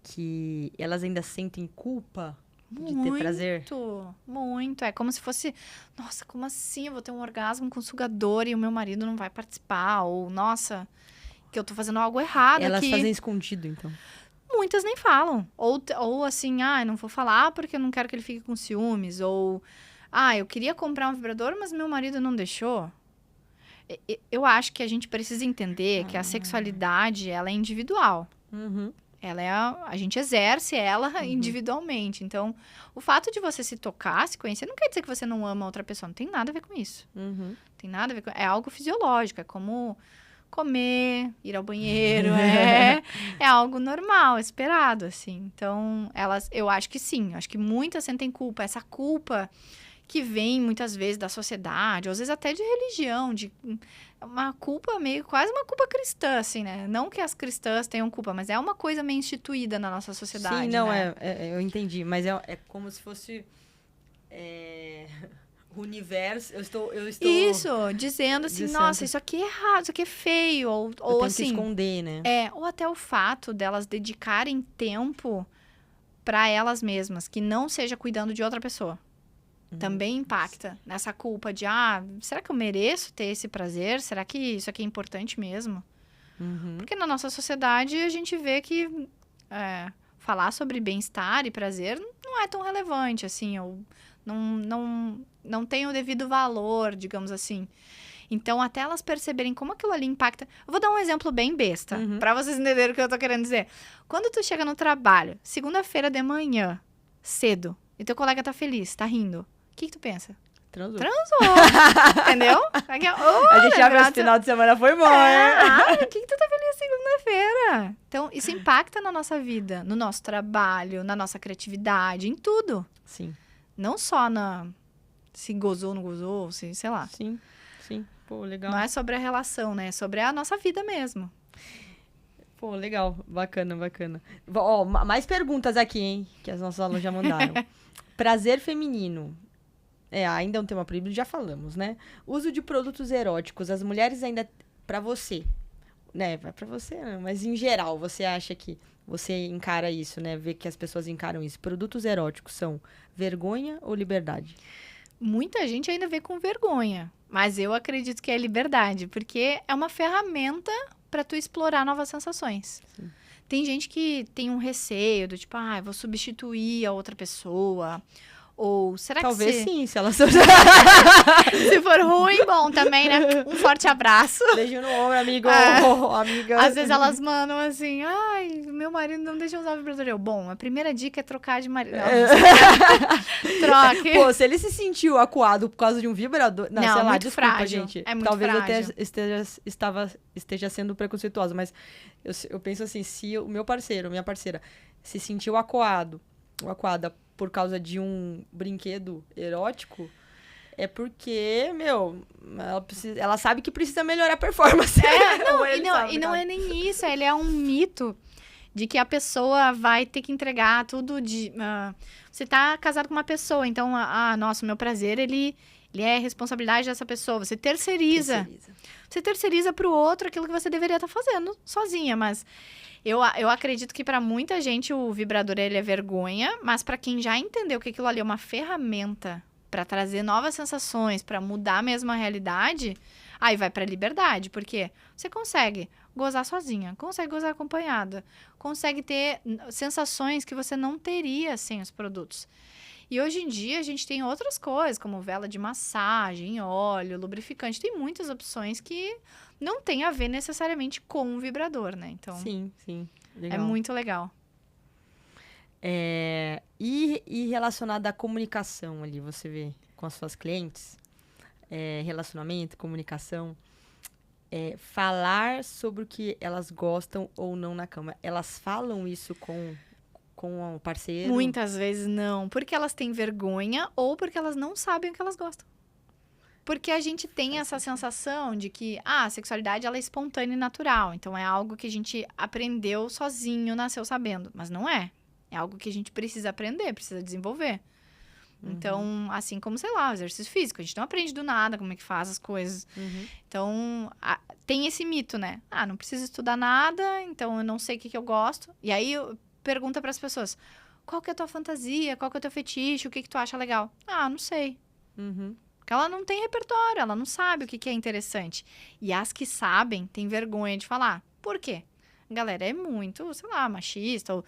que elas ainda sentem culpa de ter prazer? Muito. É como se fosse, nossa, como assim? Eu vou ter um orgasmo com sugador e o meu marido não vai participar? Ou, nossa, que eu tô fazendo algo errado Elas aqui. fazem escondido, então? Muitas nem falam. Ou assim, eu não vou falar porque eu não quero que ele fique com ciúmes. Ou... eu queria comprar um vibrador, mas meu marido não deixou. Eu acho que a gente precisa entender que a sexualidade, ela é individual. A gente exerce ela individualmente. Então, o fato de você se tocar, se conhecer, não quer dizer que você não ama outra pessoa. Não tem nada a ver com isso. Tem nada a ver com... É algo fisiológico. É como comer, ir ao banheiro. É algo normal, esperado, assim. Então, eu acho que sim. Eu acho que muitas sentem culpa. Essa culpa... que vem muitas vezes da sociedade, ou às vezes até de religião, de uma culpa quase uma culpa cristã, assim, né? Não que as cristãs tenham culpa, mas é uma coisa meio instituída na nossa sociedade, Sim, não, né? Eu entendi, mas é como se fosse o universo, eu estou... Isso, dizendo assim, nossa, isso aqui é errado, isso aqui é feio, ou assim... que esconder, né? Ou até o fato delas dedicarem tempo para elas mesmas, que não seja cuidando de outra pessoa. Também impacta nessa culpa de, será que eu mereço ter esse prazer? Será que isso aqui é importante mesmo? Porque na nossa sociedade a gente vê que falar sobre bem-estar e prazer não é tão relevante, assim, ou não tem o devido valor, digamos assim. Então, até elas perceberem como aquilo ali impacta... Eu vou dar um exemplo bem besta, pra vocês entenderem o que eu tô querendo dizer. Quando tu chega no trabalho, segunda-feira de manhã, cedo, e teu colega tá feliz, tá rindo, o que tu pensa? Transou. Entendeu? A gente já viu esse final de semana, foi bom, né? Por que tu tá feliz segunda-feira? Então, isso impacta na nossa vida, no nosso trabalho, na nossa criatividade, em tudo. Sim. Não só se gozou, não gozou, sei lá. Sim. Pô, legal. Não é sobre a relação, né? É sobre a nossa vida mesmo. Pô, legal. Bacana. Ó, mais perguntas aqui, hein? Que as nossas alunos já mandaram. Prazer feminino. Ainda é um tema proibido, já falamos, né? Uso de produtos eróticos. As mulheres ainda... Pra você, né? Vai pra você, mas em geral, você acha que você encara isso, né? Vê que as pessoas encaram isso. Produtos eróticos são vergonha ou liberdade? Muita gente ainda vê com vergonha. Mas eu acredito que é liberdade. Porque é uma ferramenta para tu explorar novas sensações. Sim. Tem gente que tem um receio do tipo, vou substituir a outra pessoa. Ou será Talvez que sim, se ela... se for ruim, bom também, né? Um forte abraço. Beijo no ombro, amigo. Amiga. Às vezes elas mandam assim, meu marido não deixa eu usar o vibrador. Bom, a primeira dica é trocar de marido. Troque. Pô, se ele se sentiu acuado por causa de um vibrador... Não, sei lá, muito desculpa, frágil. gente. É muito Talvez frágil. eu até esteja sendo preconceituosa, mas eu penso assim, se o meu parceiro, minha parceira, se sentiu acuada por causa de um brinquedo erótico, é porque, ela sabe que precisa melhorar a performance. Não é nem isso. Ele é um mito de que a pessoa vai ter que entregar tudo de... você tá casado com uma pessoa, então, nossa, o meu prazer, ele é responsabilidade dessa pessoa. Você terceiriza. Você terceiriza pro outro aquilo que você deveria estar fazendo sozinha, mas... Eu acredito que para muita gente o vibrador ele é vergonha, mas para quem já entendeu que aquilo ali é uma ferramenta para trazer novas sensações, para mudar mesmo a realidade, aí vai para liberdade, porque você consegue gozar sozinha, consegue gozar acompanhada, consegue ter sensações que você não teria sem os produtos. E hoje em dia a gente tem outras coisas, como vela de massagem, óleo, lubrificante, tem muitas opções que não tem a ver necessariamente com o vibrador, né? Então, sim. Legal. É muito legal. E relacionado à comunicação ali, você vê com as suas clientes, relacionamento, comunicação, falar sobre o que elas gostam ou não na cama. Elas falam isso com o parceiro? Muitas vezes não, porque elas têm vergonha ou porque elas não sabem o que elas gostam. Porque a gente tem essa sensação de que a sexualidade ela é espontânea e natural. Então, é algo que a gente aprendeu sozinho, nasceu sabendo. Mas não é. É algo que a gente precisa aprender, precisa desenvolver. Então, assim como, sei lá, o exercício físico. A gente não aprende do nada como é que faz as coisas. Então, tem esse mito, né? Não preciso estudar nada, então eu não sei o que eu gosto. E aí, pergunta para as pessoas, qual que é a tua fantasia? Qual que é o teu fetiche? O que tu acha legal? Não sei. Porque ela não tem repertório, ela não sabe o que é interessante. E as que sabem, têm vergonha de falar. Por quê? A galera é muito, sei lá, machista. Ou,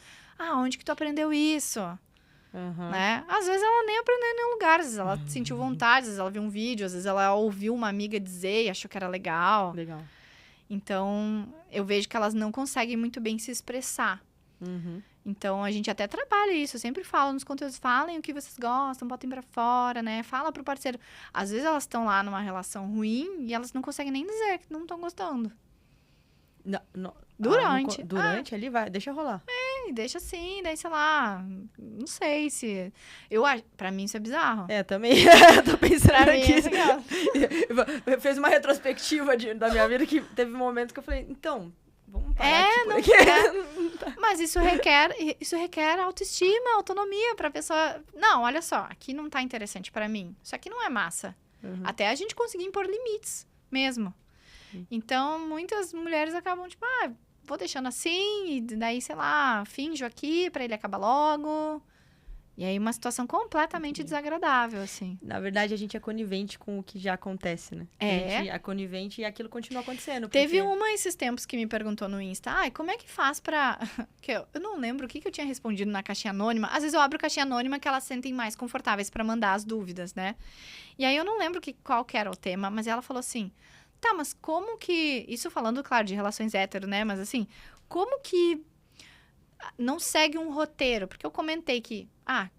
onde que tu aprendeu isso? Né? Às vezes ela nem aprendeu em nenhum lugar. Às vezes ela sentiu vontade, às vezes ela viu um vídeo, às vezes ela ouviu uma amiga dizer e achou que era legal. Então, eu vejo que elas não conseguem muito bem se expressar. Então, a gente até trabalha isso. Eu sempre falo nos conteúdos, falem o que vocês gostam, botem pra fora, né? Fala pro parceiro. Às vezes, elas estão lá numa relação ruim e elas não conseguem nem dizer que não estão gostando. Durante ali, vai, deixa rolar. Deixa assim, daí, sei lá, não sei se... Pra mim, isso é bizarro. Também. Tô pensando Pra aqui. Mim, Fez uma retrospectiva da minha vida que teve momentos que eu falei, então... Vamos parar aqui, Mas isso requer autoestima, autonomia pra pessoa... Não, olha só, aqui não tá interessante pra mim. Isso aqui não é massa. Até a gente conseguir impor limites mesmo. Então, muitas mulheres acabam, tipo, vou deixando assim, e daí, sei lá, finjo aqui pra ele acabar logo. E aí, uma situação completamente desagradável, assim. Na verdade, a gente é conivente com o que já acontece, né? A gente é conivente e aquilo continua acontecendo. Teve uma esses tempos que me perguntou no Insta, como é que faz pra... que eu não lembro o que eu tinha respondido na caixinha anônima. Às vezes eu abro caixinha anônima que elas se sentem mais confortáveis pra mandar as dúvidas, né? E aí eu não lembro qual que era o tema, mas ela falou assim, tá, mas como que... Isso falando, claro, de relações hétero, né? Mas assim, como que não segue um roteiro? Porque eu comentei que,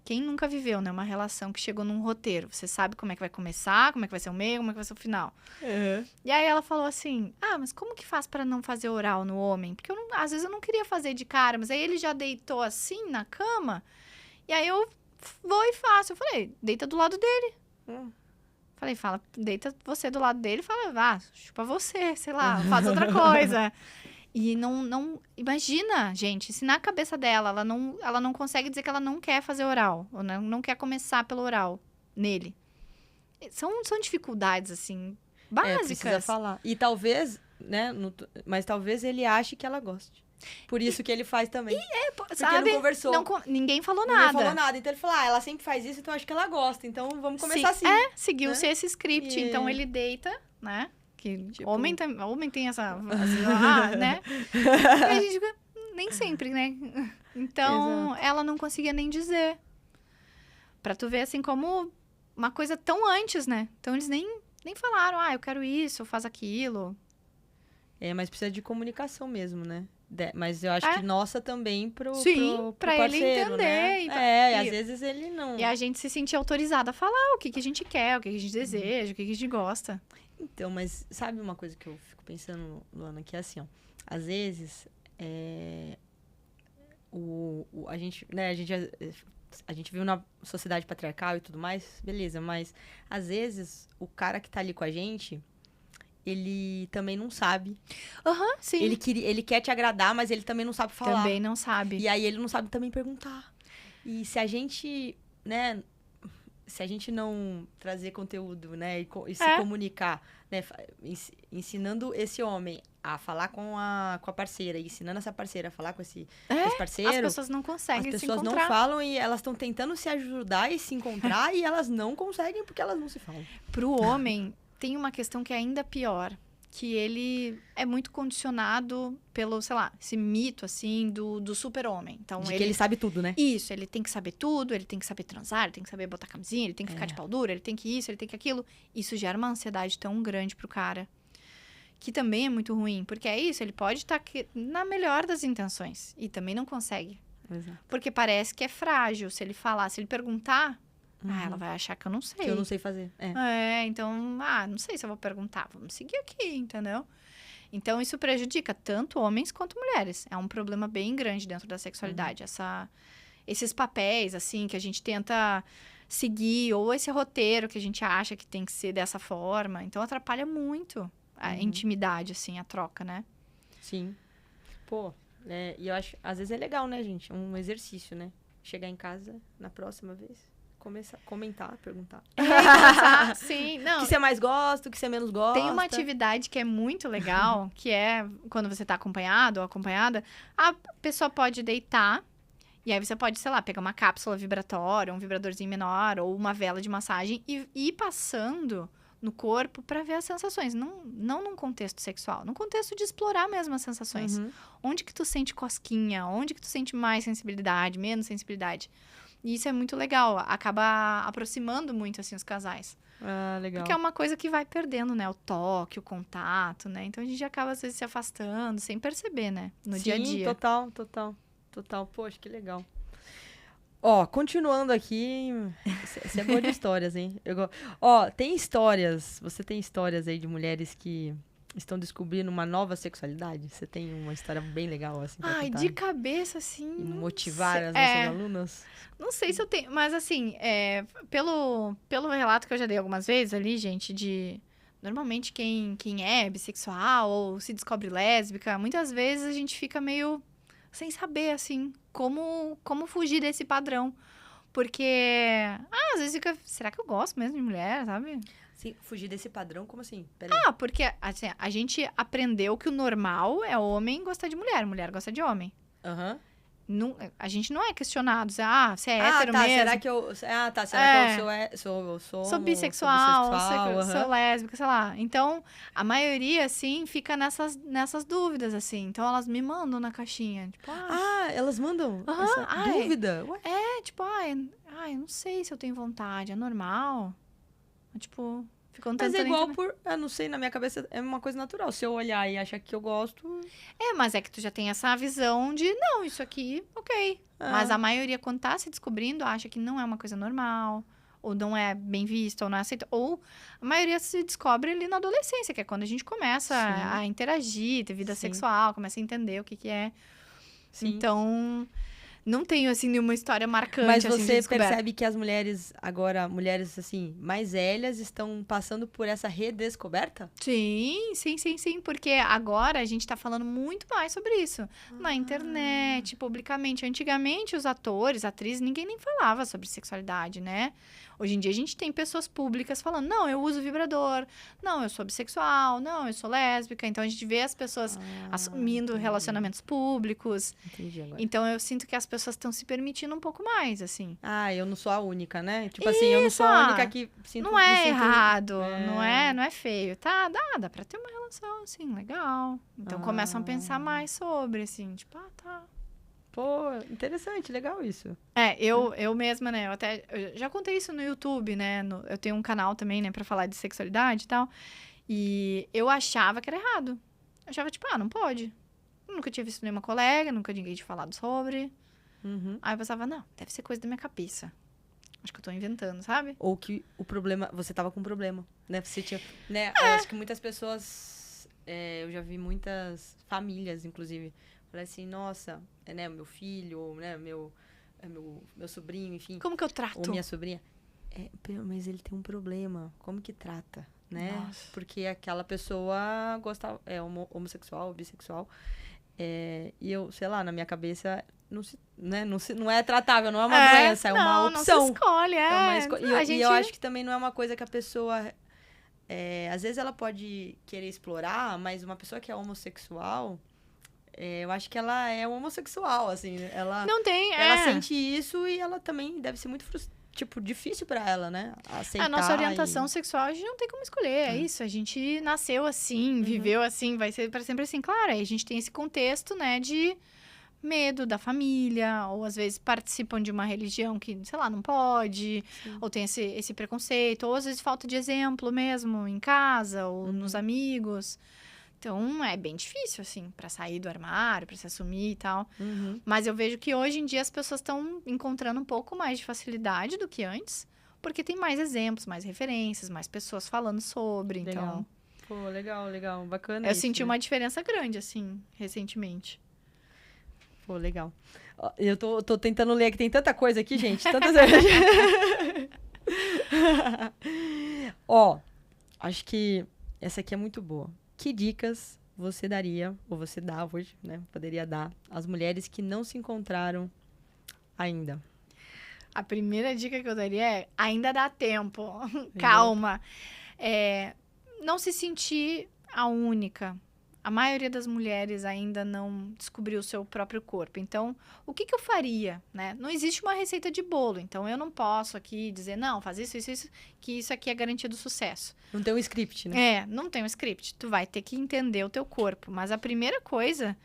quem nunca viveu, né? Uma relação que chegou num roteiro. Você sabe como é que vai começar, como é que vai ser o meio, como é que vai ser o final. Uhum. E aí ela falou assim, mas como que faz pra não fazer oral no homem? Porque às vezes eu não queria fazer de cara, mas aí ele já deitou assim na cama, e aí eu vou e faço. Eu falei, deita do lado dele. Falei, deita você do lado dele e fala, chupa você, sei lá, faz outra coisa. E não... Imagina, gente, se na cabeça dela ela não consegue dizer que ela não quer fazer oral, ou não quer começar pelo oral nele. São dificuldades, assim, básicas. Precisa falar. E talvez, né, mas talvez ele ache que ela goste. Por isso que ele faz também. Porque sabe? não conversou. Ninguém falou nada. Ninguém falou nada. Então ele falou, ela sempre faz isso, então acho que ela gosta. Então vamos começar assim. Seguiu-se esse script. Então ele deita, né? Que tipo... homem tem essa... né? E a gente fica, nem sempre, né? Então, Exato. ela não conseguia nem dizer. Pra tu ver, assim, como uma coisa tão antes, né? Então, eles nem falaram, eu quero isso, faz aquilo. Mas precisa de comunicação mesmo, né? Mas eu acho que nossa também pro pra parceiro, ele entender. né? Às vezes ele não... E a gente se sentir autorizada a falar o que a gente quer, o que a gente deseja, o que a gente gosta. Então, mas sabe uma coisa que eu fico pensando, Luana, que é assim, ó. Às vezes, a gente, né, a gente vive numa sociedade patriarcal e tudo mais, beleza, mas às vezes o cara que tá ali com a gente, ele também não sabe. Sim. Ele quer te agradar, mas ele também não sabe falar. Também não sabe. E aí ele não sabe também perguntar. E se a gente, né, se a gente não trazer conteúdo, né, e se comunicar, né, ensinando esse homem a falar com a parceira, e ensinando essa parceira a falar com esse parceiro... As pessoas não conseguem se encontrar. As pessoas não falam e elas estão tentando se ajudar e se encontrar e elas não conseguem porque elas não se falam. Pro homem, tem uma questão que é ainda pior, que ele é muito condicionado pelo, sei lá, esse mito, assim, do super-homem. Então, que ele sabe tudo, né? Isso, ele tem que saber tudo, ele tem que saber transar, ele tem que saber botar camisinha, ele tem que ficar de pau dura, ele tem que isso, ele tem que aquilo. Isso gera uma ansiedade tão grande pro cara, que também é muito ruim. Porque é isso, ele pode estar na melhor das intenções e também não consegue. Exato. Porque parece que é frágil. Se ele falar, se ele perguntar... ela vai achar que eu não sei. Que eu não sei fazer. Então, não sei se eu vou perguntar. Vamos seguir aqui, entendeu? Então, isso prejudica tanto homens quanto mulheres. É um problema bem grande dentro da sexualidade. Esses papéis, assim, que a gente tenta seguir. Ou esse roteiro que a gente acha que tem que ser dessa forma. Então, atrapalha muito a intimidade, assim, a troca, né? Sim. Pô, e eu acho... Às vezes é legal, né, gente? Um exercício, né? Chegar em casa, na próxima vez... Começar a comentar, perguntar. Sim, não. O que você mais gosta, o que você menos gosta. Tem uma atividade que é muito legal, que é quando você tá acompanhado ou acompanhada, a pessoa pode deitar, e aí você pode, sei lá, pegar uma cápsula vibratória, um vibradorzinho menor, ou uma vela de massagem, e ir passando no corpo para ver as sensações. Não num contexto sexual, num contexto de explorar mesmo as sensações. Onde que tu sente cosquinha, onde que tu sente mais sensibilidade, menos sensibilidade. E isso é muito legal, acaba aproximando muito, assim, os casais. Legal. Porque é uma coisa que vai perdendo, né? O toque, o contato, né? Então, a gente acaba, às vezes, se afastando, sem perceber, né? No dia a dia. Total. Poxa, que legal. Ó, continuando aqui, você é boa de histórias, hein? Tem histórias, você tem histórias aí de mulheres que... estão descobrindo uma nova sexualidade? Você tem uma história bem legal, assim, pra contar? De cabeça, assim... E motivar as nossas alunas? Não sei se eu tenho... Mas, assim, pelo relato que eu já dei algumas vezes ali, gente, normalmente, quem é bissexual ou se descobre lésbica, muitas vezes a gente fica meio sem saber, assim, como fugir desse padrão. Porque, às vezes fica... Será que eu gosto mesmo de mulher, sabe? Sim, fugir desse padrão, como assim? Porque assim, a gente aprendeu que o normal é homem gostar de mulher, mulher gosta de homem. a gente não é questionado. Você é hétero tá, mesmo? será que eu... será que eu sou bissexual, sou lésbica, sei lá. Então, a maioria, assim, fica nessas dúvidas, assim. Então, elas me mandam na caixinha. Tipo, elas mandam essa dúvida? Ué? Tipo, eu não sei se eu tenho vontade. É normal? Tipo, ficam Mas é tentando igual entender. eu não sei, na minha cabeça é uma coisa natural. Se eu olhar e achar que eu gosto... Mas é que tu já tem essa visão de, não, isso aqui, ok. Mas a maioria, quando tá se descobrindo, acha que não é uma coisa normal, ou não é bem vista, ou não é aceita. Ou a maioria se descobre ali na adolescência, que é quando a gente começa a interagir, ter vida sexual, começa a entender o que é. Sim. Então, não tenho, assim, nenhuma história marcante, Mas assim, você de percebe que as mulheres, agora, mulheres, assim, mais velhas, estão passando por essa redescoberta? Sim, porque agora a gente tá falando muito mais sobre isso. Na internet, publicamente. Antigamente, os atores, atrizes, ninguém nem falava sobre sexualidade, né? Hoje em dia, a gente tem pessoas públicas falando, não, eu uso vibrador, não, eu sou bissexual, não, eu sou lésbica. Então, a gente vê as pessoas assumindo relacionamentos públicos. Entendi agora. Então, eu sinto que as pessoas estão se permitindo um pouco mais, assim. Eu não sou a única, né? Tipo assim, eu não sou a única que sinto... Não é errado, não é feio. Tá, dá pra ter uma relação, assim, legal. Então, começam a pensar mais sobre, assim, tipo, tá. Pô, interessante, legal isso. Eu mesma, né, eu já contei isso no YouTube, né, eu tenho um canal também, né, pra falar de sexualidade e tal, e eu achava que era errado. Eu achava, tipo, não pode. Eu nunca tinha visto nenhuma colega, nunca ninguém tinha falado sobre. Aí eu pensava, não, deve ser coisa da minha cabeça. Acho que eu tô inventando, sabe? Ou que o problema, você tava com um problema, né, você tinha, né, eu acho que muitas pessoas, eu já vi muitas famílias, inclusive, falei assim, nossa, né, meu filho, né, meu sobrinho, enfim. Como que eu trato? Ou minha sobrinha. Mas ele tem um problema. Como que trata, né? Nossa. Porque aquela pessoa homossexual, bissexual. E eu, sei lá, na minha cabeça, não é tratável, não é uma doença, é uma opção. Não se escolhe, E eu acho que também não é uma coisa que a pessoa... às vezes ela pode querer explorar, mas uma pessoa que é homossexual... eu acho que ela é homossexual, assim. Ela sente isso e ela também deve ser muito difícil pra ela, né? Aceitar. A nossa orientação sexual, a gente não tem como escolher, é isso. A gente nasceu assim, viveu assim, vai ser para sempre assim. Claro, aí a gente tem esse contexto, né, de medo da família, ou às vezes participam de uma religião que, sei lá, não pode, ou tem esse preconceito, ou às vezes falta de exemplo mesmo em casa, ou nos amigos. Então, é bem difícil, assim, pra sair do armário, pra se assumir e tal. Mas eu vejo que hoje em dia as pessoas estão encontrando um pouco mais de facilidade do que antes, porque tem mais exemplos, mais referências, mais pessoas falando sobre, Legal. Então... Pô, legal, bacana Eu senti uma diferença grande, assim, recentemente. Pô, legal. Eu tô tentando ler aqui, tem tanta coisa aqui, gente, tantas... Acho que essa aqui é muito boa. Que dicas você daria, ou você dá hoje, né? Poderia dar às mulheres que não se encontraram ainda? A primeira dica que eu daria é, ainda dá tempo. Calma. Não se sentir a única. A maioria das mulheres ainda não descobriu o seu próprio corpo. Então, o que eu faria, né? Não existe uma receita de bolo. Então, eu não posso aqui dizer, não, faz isso, que isso aqui é garantia do sucesso. Não tem um script, né? Não tem um script. Tu vai ter que entender o teu corpo. Mas a primeira coisa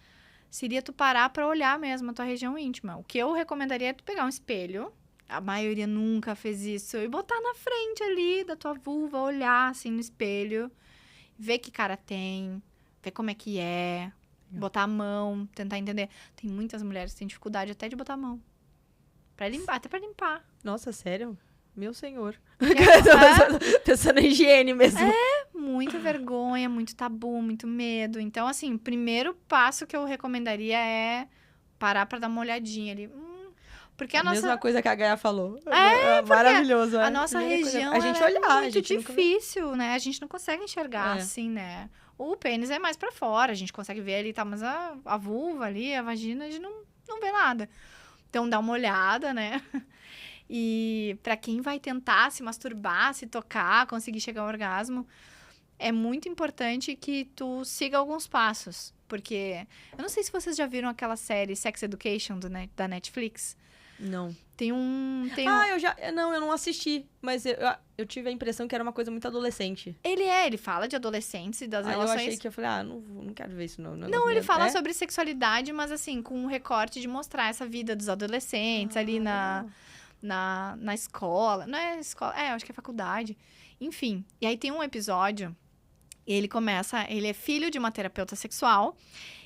seria tu parar pra olhar mesmo a tua região íntima. O que eu recomendaria é tu pegar um espelho. A maioria nunca fez isso. E botar na frente ali da tua vulva, olhar assim no espelho. Ver que cara tem. Ver como é que é. Botar a mão, tentar entender. Tem muitas mulheres que têm dificuldade até de botar a mão. Pra limpar, até pra limpar. Nossa, sério? Meu senhor. É. Pensando em higiene mesmo. Muita vergonha, muito tabu, muito medo. Então, assim, o primeiro passo que eu recomendaria é parar pra dar uma olhadinha ali. Porque a nossa... mesma coisa que a Gaia falou. Maravilhoso. A nossa região a gente olhar, é muito difícil, né? A gente não consegue enxergar assim, né? O pênis é mais pra fora, a gente consegue ver ali, tá? Mas a vulva ali, a vagina, a gente não vê nada. Então, dá uma olhada, né? E pra quem vai tentar se masturbar, se tocar, conseguir chegar ao orgasmo, é muito importante que tu siga alguns passos. Porque eu não sei se vocês já viram aquela série Sex Education da Netflix. Não. Tem um... eu não assisti. Mas eu tive a impressão que era uma coisa muito adolescente. Ele fala de adolescentes e das relações... eu achei que eu falei, não quero ver isso não. Não, ele fala sobre sexualidade, mas assim, com um recorte de mostrar essa vida dos adolescentes ali na escola. Não é escola, acho que é faculdade. Enfim, e aí tem um episódio, ele é filho de uma terapeuta sexual,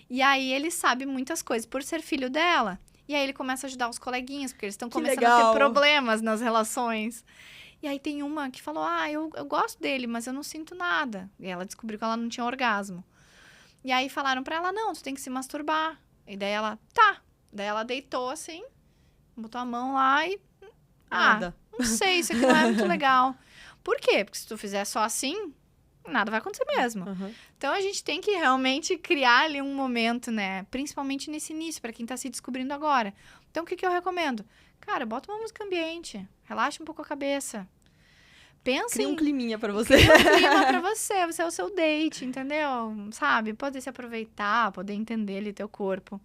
e aí ele sabe muitas coisas por ser filho dela. E aí ele começa a ajudar os coleguinhas, porque eles estão começando a ter problemas nas relações. E aí tem uma que falou, eu gosto dele, mas eu não sinto nada. E ela descobriu que ela não tinha orgasmo. E aí falaram pra ela, não, tu tem que se masturbar. E daí ela, tá. Daí ela deitou assim, botou a mão lá e... Nada. Não sei, isso aqui não é muito legal. Por quê? Porque se tu fizer só assim, nada vai acontecer mesmo. Uhum. Então, a gente tem que realmente criar ali um momento, né? Principalmente nesse início, pra quem tá se descobrindo agora. Então, o que eu recomendo? Cara, bota uma música ambiente. Relaxa um pouco a cabeça. Pensa Cria um climinha pra você. Cria um clima pra você. Você é o seu date, entendeu? Sabe? Poder se aproveitar, poder entender ali teu corpo.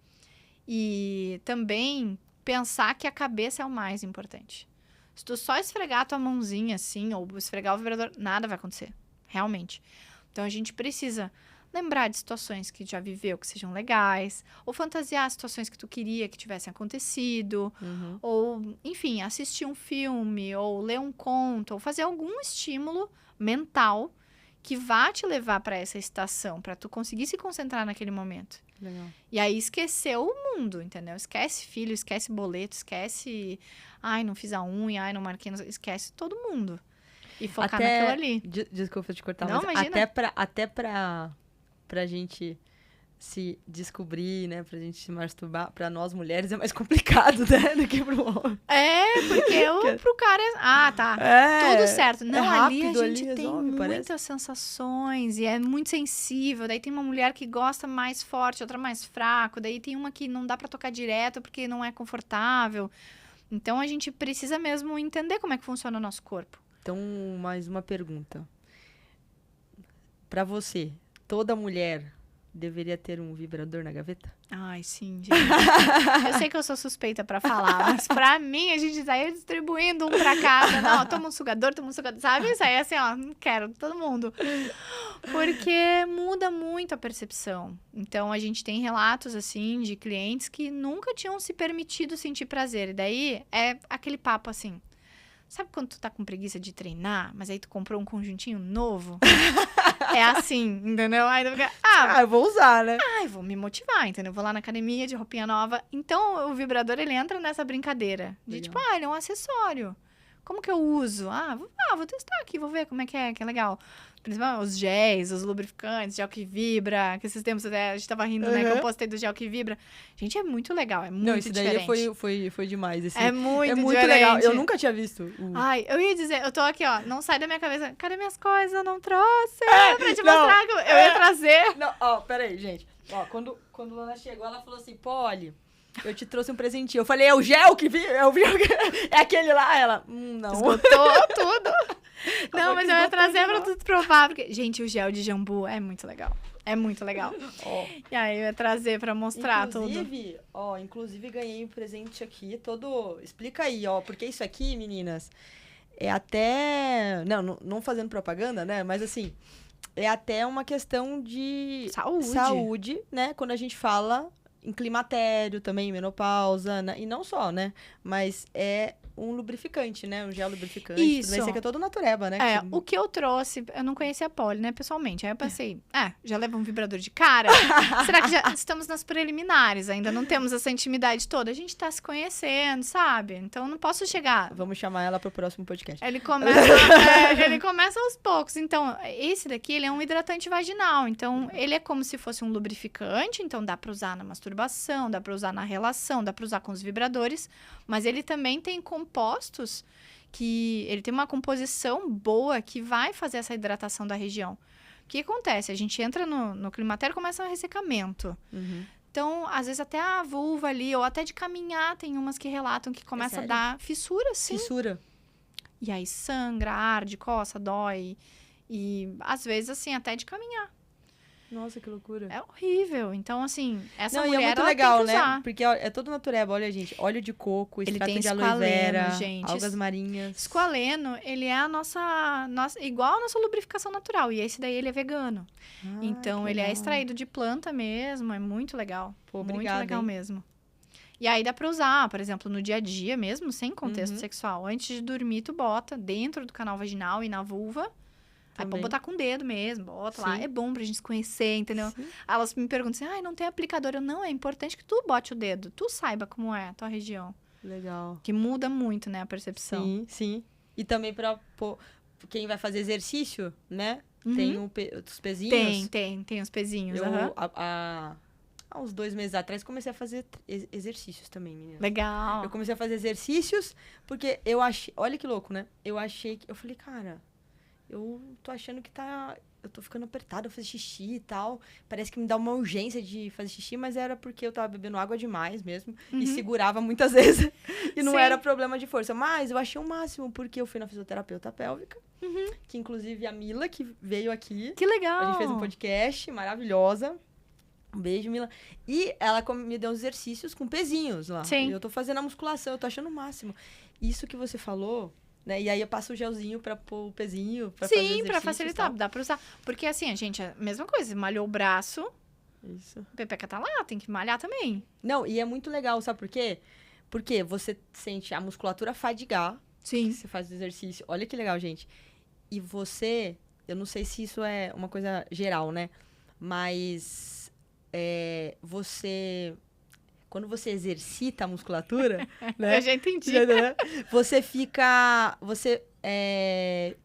E também pensar que a cabeça é o mais importante. Se tu só esfregar a tua mãozinha assim, ou esfregar o vibrador, nada vai acontecer. Realmente. Então, a gente precisa lembrar de situações que já viveu, que sejam legais, ou fantasiar situações que tu queria que tivessem acontecido, ou, enfim, assistir um filme, ou ler um conto, ou fazer algum estímulo mental que vá te levar para essa estação, para tu conseguir se concentrar naquele momento. Legal. E aí, esquecer o mundo, entendeu? Esquece filho, esquece boleto, esquece... não fiz a unha, não marquei... Esquece todo mundo. E focar naquilo ali. Desculpa te cortar, não, mas imagina. até pra gente se descobrir, né? Pra gente se masturbar, pra nós mulheres é mais complicado, né? Do que pro homem. Porque pro cara tá. Tudo certo. Não, rápido, ali a gente tem resolve, muitas sensações e é muito sensível. Daí tem uma mulher que gosta mais forte, outra mais fraco. Daí tem uma que não dá pra tocar direto porque não é confortável. Então, a gente precisa mesmo entender como é que funciona o nosso corpo. Então, mais uma pergunta. Pra você, toda mulher deveria ter um vibrador na gaveta? Ai, sim, gente. Eu sei que eu sou suspeita pra falar, mas pra mim, a gente tá distribuindo um pra cada. Não, toma um sugador, sabe? Isso aí, assim, não quero, todo mundo. Porque muda muito a percepção. Então, a gente tem relatos, assim, de clientes que nunca tinham se permitido sentir prazer. E daí, é aquele papo, assim... Sabe quando tu tá com preguiça de treinar, mas aí tu comprou um conjuntinho novo? É assim, entendeu? Aí tu fica, eu vou usar, né? eu vou me motivar, entendeu? Vou lá na academia de roupinha nova. Então, o vibrador, ele entra nessa brincadeira. De Legal. tipo, ele é um acessório. Como que eu uso? Vou testar aqui, vou ver como é que é legal. Principalmente os géis, os lubrificantes, gel que vibra. Que esses tempos a gente tava rindo, né? Que eu postei do gel que vibra. Gente, é muito legal, é muito diferente. Não, esse daí foi demais. É muito diferente. Legal. Eu nunca tinha visto. Eu ia dizer, eu tô aqui, não sai da minha cabeça. Cadê minhas coisas? Eu não trouxe. Pra te mostrar que eu ia trazer. Não, peraí, gente. Quando a Lana chegou, ela falou assim, Polly... Eu te trouxe um presentinho. Eu falei, é o gel que vi? É aquele lá? Ela, não. Esgotou tudo. Não, mas eu ia trazer pra tu provar. Porque, gente, o gel de jambu é muito legal. É muito legal. E aí eu ia trazer pra mostrar tudo. Inclusive ganhei um presente aqui todo... Explica aí, porque isso aqui, meninas, é até... Não fazendo propaganda, né? Mas assim, é até uma questão de... Saúde, né? Quando a gente fala... em climatério também, menopausa, né? E não só, né? Mas é um lubrificante, né? Um gel lubrificante. Isso. Esse aqui é todo natureba, né? O que eu trouxe, eu não conhecia a Polly, né, pessoalmente. Aí eu pensei, já leva um vibrador de cara? Será que já estamos nas preliminares? Ainda não temos essa intimidade toda. A gente tá se conhecendo, sabe? Então, eu não posso chegar... Vamos chamar ela pro próximo podcast. Ele começa aos poucos. Então, esse daqui, ele é um hidratante vaginal. Então, ele é como se fosse um lubrificante. Então, dá pra usar na masturbação, dá pra usar na relação, dá pra usar com os vibradores. Mas ele também tem compostos que... Ele tem uma composição boa que vai fazer essa hidratação da região. O que acontece? A gente entra no climatério e começa um ressecamento. Então, às vezes até a vulva ali, ou até de caminhar, tem umas que relatam que começa a dar fissura, sim. Fissura. E aí sangra, arde, coça, dói. E às vezes, assim, até de caminhar. Nossa, que loucura. É horrível. Então, assim, essa Não, e mulher, é muito ela legal, tem que usar. né? Porque é todo natureba. Olha, gente, óleo de coco, Ele extrato tem de aloe esqualeno, vera, gente. algas marinhas. Esqualeno, ele é a nossa igual a nossa lubrificação natural. E esse daí, ele é vegano. Ah, Então, que ele é legal. extraído de planta mesmo. É muito legal. Pô, muito obrigada, legal hein? mesmo. E aí, dá pra usar, por exemplo, no dia a dia mesmo, sem contexto Uhum. sexual. Antes de dormir, tu bota dentro do canal vaginal e na vulva. Aí Também. pode botar com o dedo mesmo, bota lá. Sim. É bom pra gente se conhecer, entendeu? Sim. Aí elas me perguntam assim, não tem aplicador. Eu, não, é importante que tu bote o dedo. Tu saiba como é a tua região. Legal. Que muda muito, né, a percepção. Sim, sim. E também pra quem vai fazer exercício, né? Uhum. Tem os pezinhos. Tem os pezinhos. Eu, aham. há uns 2 meses atrás, comecei a fazer exercícios também, menina. Legal. Eu comecei a fazer exercícios porque eu achei... Olha que louco, né? Eu falei, cara, eu tô achando que eu tô ficando apertada, eu fazer xixi e tal. Parece que me dá uma urgência de fazer xixi, mas era porque eu tava bebendo água demais mesmo. E segurava muitas vezes. E não Sim. era problema de força. Mas eu achei o máximo, porque eu fui na fisioterapeuta pélvica. Que inclusive a Mila, que veio aqui. Que legal. A gente fez um podcast, maravilhosa. Um beijo, Mila. E ela me deu uns exercícios com pezinhos lá. Sim. E eu tô fazendo a musculação, eu tô achando o máximo. Isso que você falou, né? E aí eu passo o gelzinho pra pôr o pezinho, pra fazer Sim, exercícios pra e facilitar, tal. dá pra usar. Porque assim, a gente, a mesma coisa, malhou o braço, Isso. o pepeca tá lá, tem que malhar também. Não, e é muito legal, sabe por quê? Porque você sente a musculatura fadigar, Sim. você faz o exercício. Olha que legal, gente. E você, eu não sei se isso é uma coisa geral, né? Mas quando você exercita a musculatura, né? Eu já entendi. Você fica...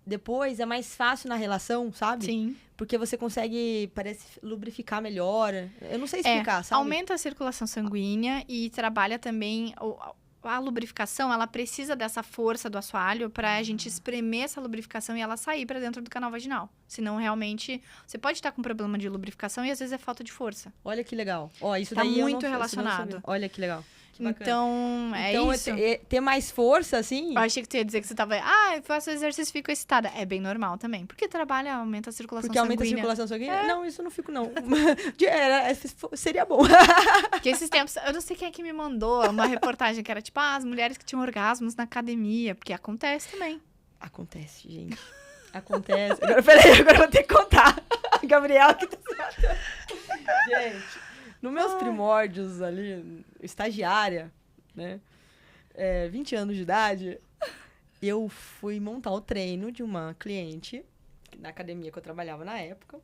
depois é mais fácil na relação, sabe? Sim. Porque você consegue, parece, lubrificar melhor. Eu não sei explicar, sabe? Aumenta a circulação sanguínea e trabalha também... A lubrificação, ela precisa dessa força do assoalho pra gente espremer essa lubrificação e ela sair pra dentro do canal vaginal. Senão, realmente, você pode estar com problema de lubrificação e às vezes é falta de força. Olha que legal. Ó, isso Tá daí eu muito não- relacionado. isso eu não sabia. Olha que legal. Que bacana. Então, é Então, isso. ter mais força, assim... Eu achei que tu ia dizer que você tava... eu faço exercício e fico excitada. É bem normal também. Porque trabalha, aumenta a circulação Porque aumenta a sanguínea. circulação sanguínea? Não, isso eu não fico, não. Seria bom. Porque esses tempos... Eu não sei quem é que me mandou uma reportagem que era tipo... as mulheres que tinham orgasmos na academia. Porque acontece também. Acontece, gente. Acontece. Agora, peraí, agora eu vou ter que contar. Gabriela que tá se matando. Gente, nos meus primórdios ali, estagiária, né? 20 anos de idade, eu fui montar o treino de uma cliente na academia que eu trabalhava na época.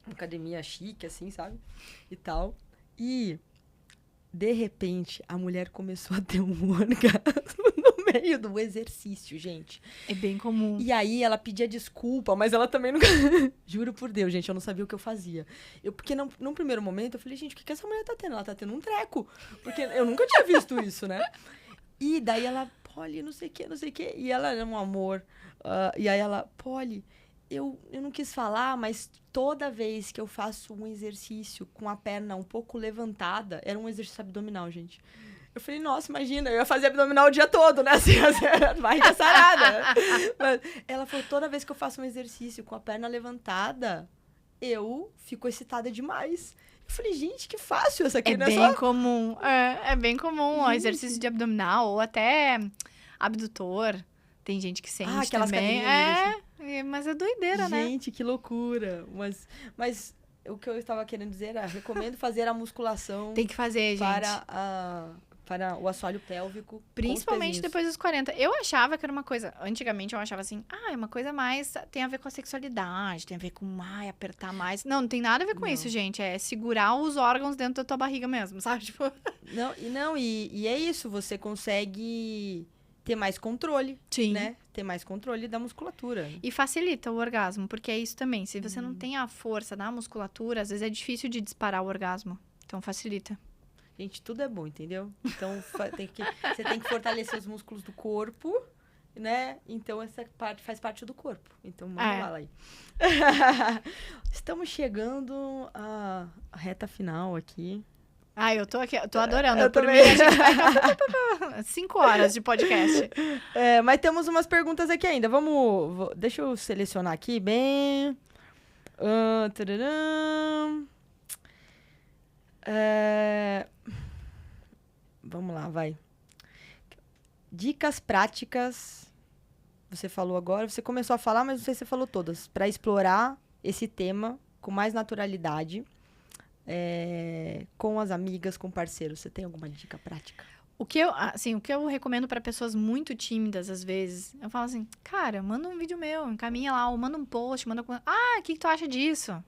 Uma academia chique, assim, sabe? E tal. E, de repente, a mulher começou a ter um orgasmo no meio do exercício, gente. É bem comum. E aí ela pedia desculpa, mas ela também nunca... Juro por Deus, gente, eu não sabia o que eu fazia. Porque num primeiro momento eu falei, gente, o que essa mulher tá tendo? Ela tá tendo um treco. Porque eu nunca tinha visto isso, né? E daí ela, Polly, não sei o que, não sei o que. E ela era um amor. E aí ela, Polly, eu não quis falar, mas toda vez que eu faço um exercício com a perna um pouco levantada, era um exercício abdominal, gente. Eu falei, nossa, imagina, eu ia fazer abdominal o dia todo, né? Assim, barriga sarada. Mas ela falou, toda vez que eu faço um exercício com a perna levantada, eu fico excitada demais. Eu falei, gente, que fácil essa aqui, É né? bem comum. É bem comum. Ó, Gente. exercício de abdominal ou até abdutor. Tem gente que sente aquelas também. academias, Mas é doideira, né? Gente, que loucura. Mas o que eu estava querendo dizer era, recomendo fazer a musculação Tem que fazer, gente. para o assoalho pélvico. com os Principalmente pezinhos. depois dos 40. Eu achava que era uma coisa... Antigamente eu achava assim... é uma coisa mais... Tem a ver com a sexualidade. Tem a ver com... apertar mais. Não tem nada a ver com Não. isso, gente. É segurar os órgãos dentro da tua barriga mesmo, sabe? Tipo... E é isso, você consegue ter mais controle, Sim. né? Ter mais controle da musculatura. E facilita o orgasmo, porque é isso também. Se você não tem a força da musculatura, às vezes é difícil de disparar o orgasmo. Então facilita. Gente, tudo é bom, entendeu? Então, você tem que fortalecer os músculos do corpo, né? Então, essa parte faz parte do corpo. Então, manda lá aí. Estamos chegando à reta final aqui. Eu tô aqui, eu tô adorando. Eu Por também. mim, a gente vai 5 horas de podcast. Mas temos umas perguntas aqui ainda. Deixa eu selecionar aqui bem... Tararam. Vamos lá, vai. Dicas práticas. Você falou agora, você começou a falar, mas não sei se você falou todas. Para explorar esse tema com mais naturalidade, com as amigas, com parceiros. Você tem alguma dica prática? O que eu recomendo para pessoas muito tímidas, às vezes, eu falo assim, cara, manda um vídeo meu, encaminha lá, ou manda um post, o que tu acha disso?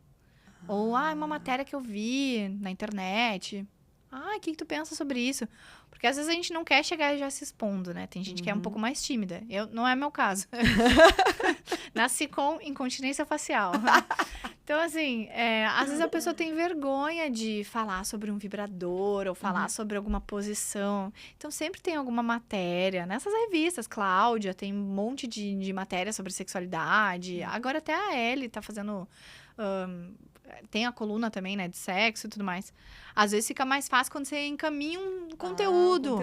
Ou, uma matéria que eu vi na internet. O que tu pensa sobre isso? Porque às vezes a gente não quer chegar já se expondo, né? Tem gente que é um pouco mais tímida. Não é meu caso. Nasci com incontinência facial. Então, assim, às vezes a pessoa tem vergonha de falar sobre um vibrador ou falar sobre alguma posição. Então, sempre tem alguma matéria. Nessas revistas, Cláudia, tem um monte de matéria sobre sexualidade. Agora até a Ellie tá fazendo... tem a coluna também, né, de sexo e tudo mais. Às vezes fica mais fácil quando você encaminha um conteúdo.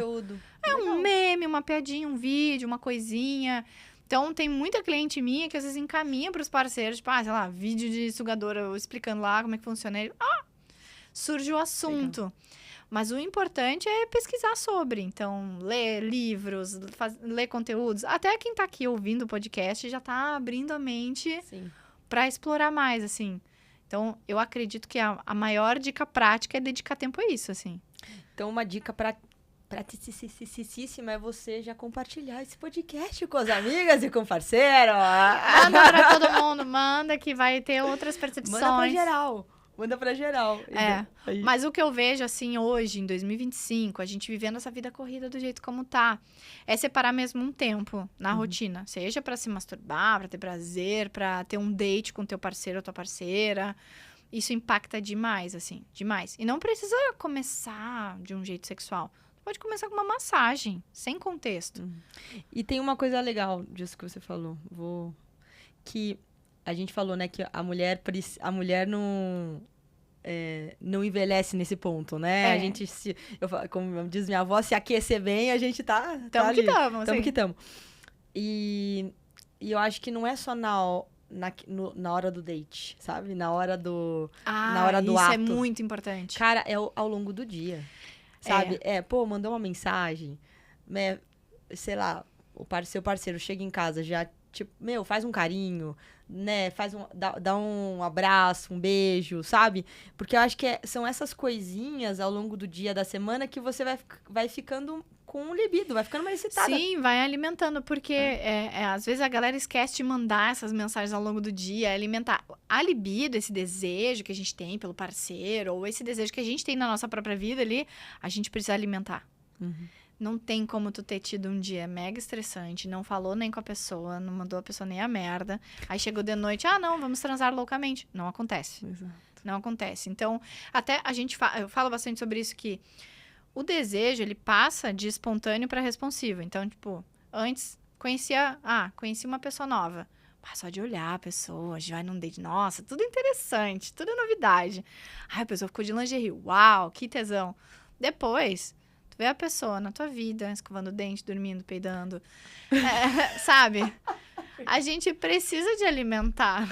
Um meme, uma piadinha, um vídeo, uma coisinha. Então, tem muita cliente minha que às vezes encaminha para os parceiros, tipo, sei lá, vídeo de sugadora, eu explicando lá como é que funciona. Surge o assunto. Legal. Mas o importante é pesquisar sobre. Então, ler livros, ler conteúdos. Até quem tá aqui ouvindo o podcast já tá abrindo a mente para explorar mais, assim. Então, eu acredito que a maior dica prática é dedicar tempo a isso, assim. Então, uma dica praticíssima é você já compartilhar esse podcast com as amigas e com o parceiro. Manda pra todo mundo, manda que vai ter outras percepções. Manda pra geral. Mas o que eu vejo, assim, hoje, em 2025, a gente vivendo essa vida corrida do jeito como tá, é separar mesmo um tempo na rotina. Seja pra se masturbar, pra ter prazer, pra ter um date com teu parceiro ou tua parceira. Isso impacta demais, assim, demais. E não precisa começar de um jeito sexual. Pode começar com uma massagem, sem contexto. E tem uma coisa legal disso que você falou. Que a gente falou, né, que a mulher não envelhece nesse ponto, né? A gente, como diz minha avó, se aquecer bem, a gente tá Tamo ali. Que tamo. Tamo que tamo. E eu acho que não é só na hora do date, sabe? Na hora do ato. Isso é muito importante. Cara, é ao longo do dia, sabe? Mandou uma mensagem, né? Sei lá, seu parceiro chega em casa, já, tipo, faz um carinho, né? Dá um abraço, um beijo, sabe? Porque eu acho que são essas coisinhas ao longo do dia, da semana, que você vai ficando com um libido, vai ficando mais excitada. Sim, vai alimentando, porque às vezes a galera esquece de mandar essas mensagens ao longo do dia, alimentar a libido, esse desejo que a gente tem pelo parceiro, ou esse desejo que a gente tem na nossa própria vida ali, a gente precisa alimentar. Não tem como tu ter tido um dia mega estressante, não falou nem com a pessoa, não mandou a pessoa nem a merda. Aí chegou de noite, não, vamos transar loucamente. Não acontece. Exato. Não acontece. Então, até eu falo bastante sobre isso, que o desejo, ele passa de espontâneo para responsivo. Então, tipo, antes conheci uma pessoa nova. Só de olhar a pessoa, a gente vai num date, nossa, tudo interessante, tudo novidade. A pessoa ficou de lingerie, uau, que tesão. Depois, tu vê a pessoa na tua vida, escovando o dente, dormindo, peidando, sabe? A gente precisa de alimentar.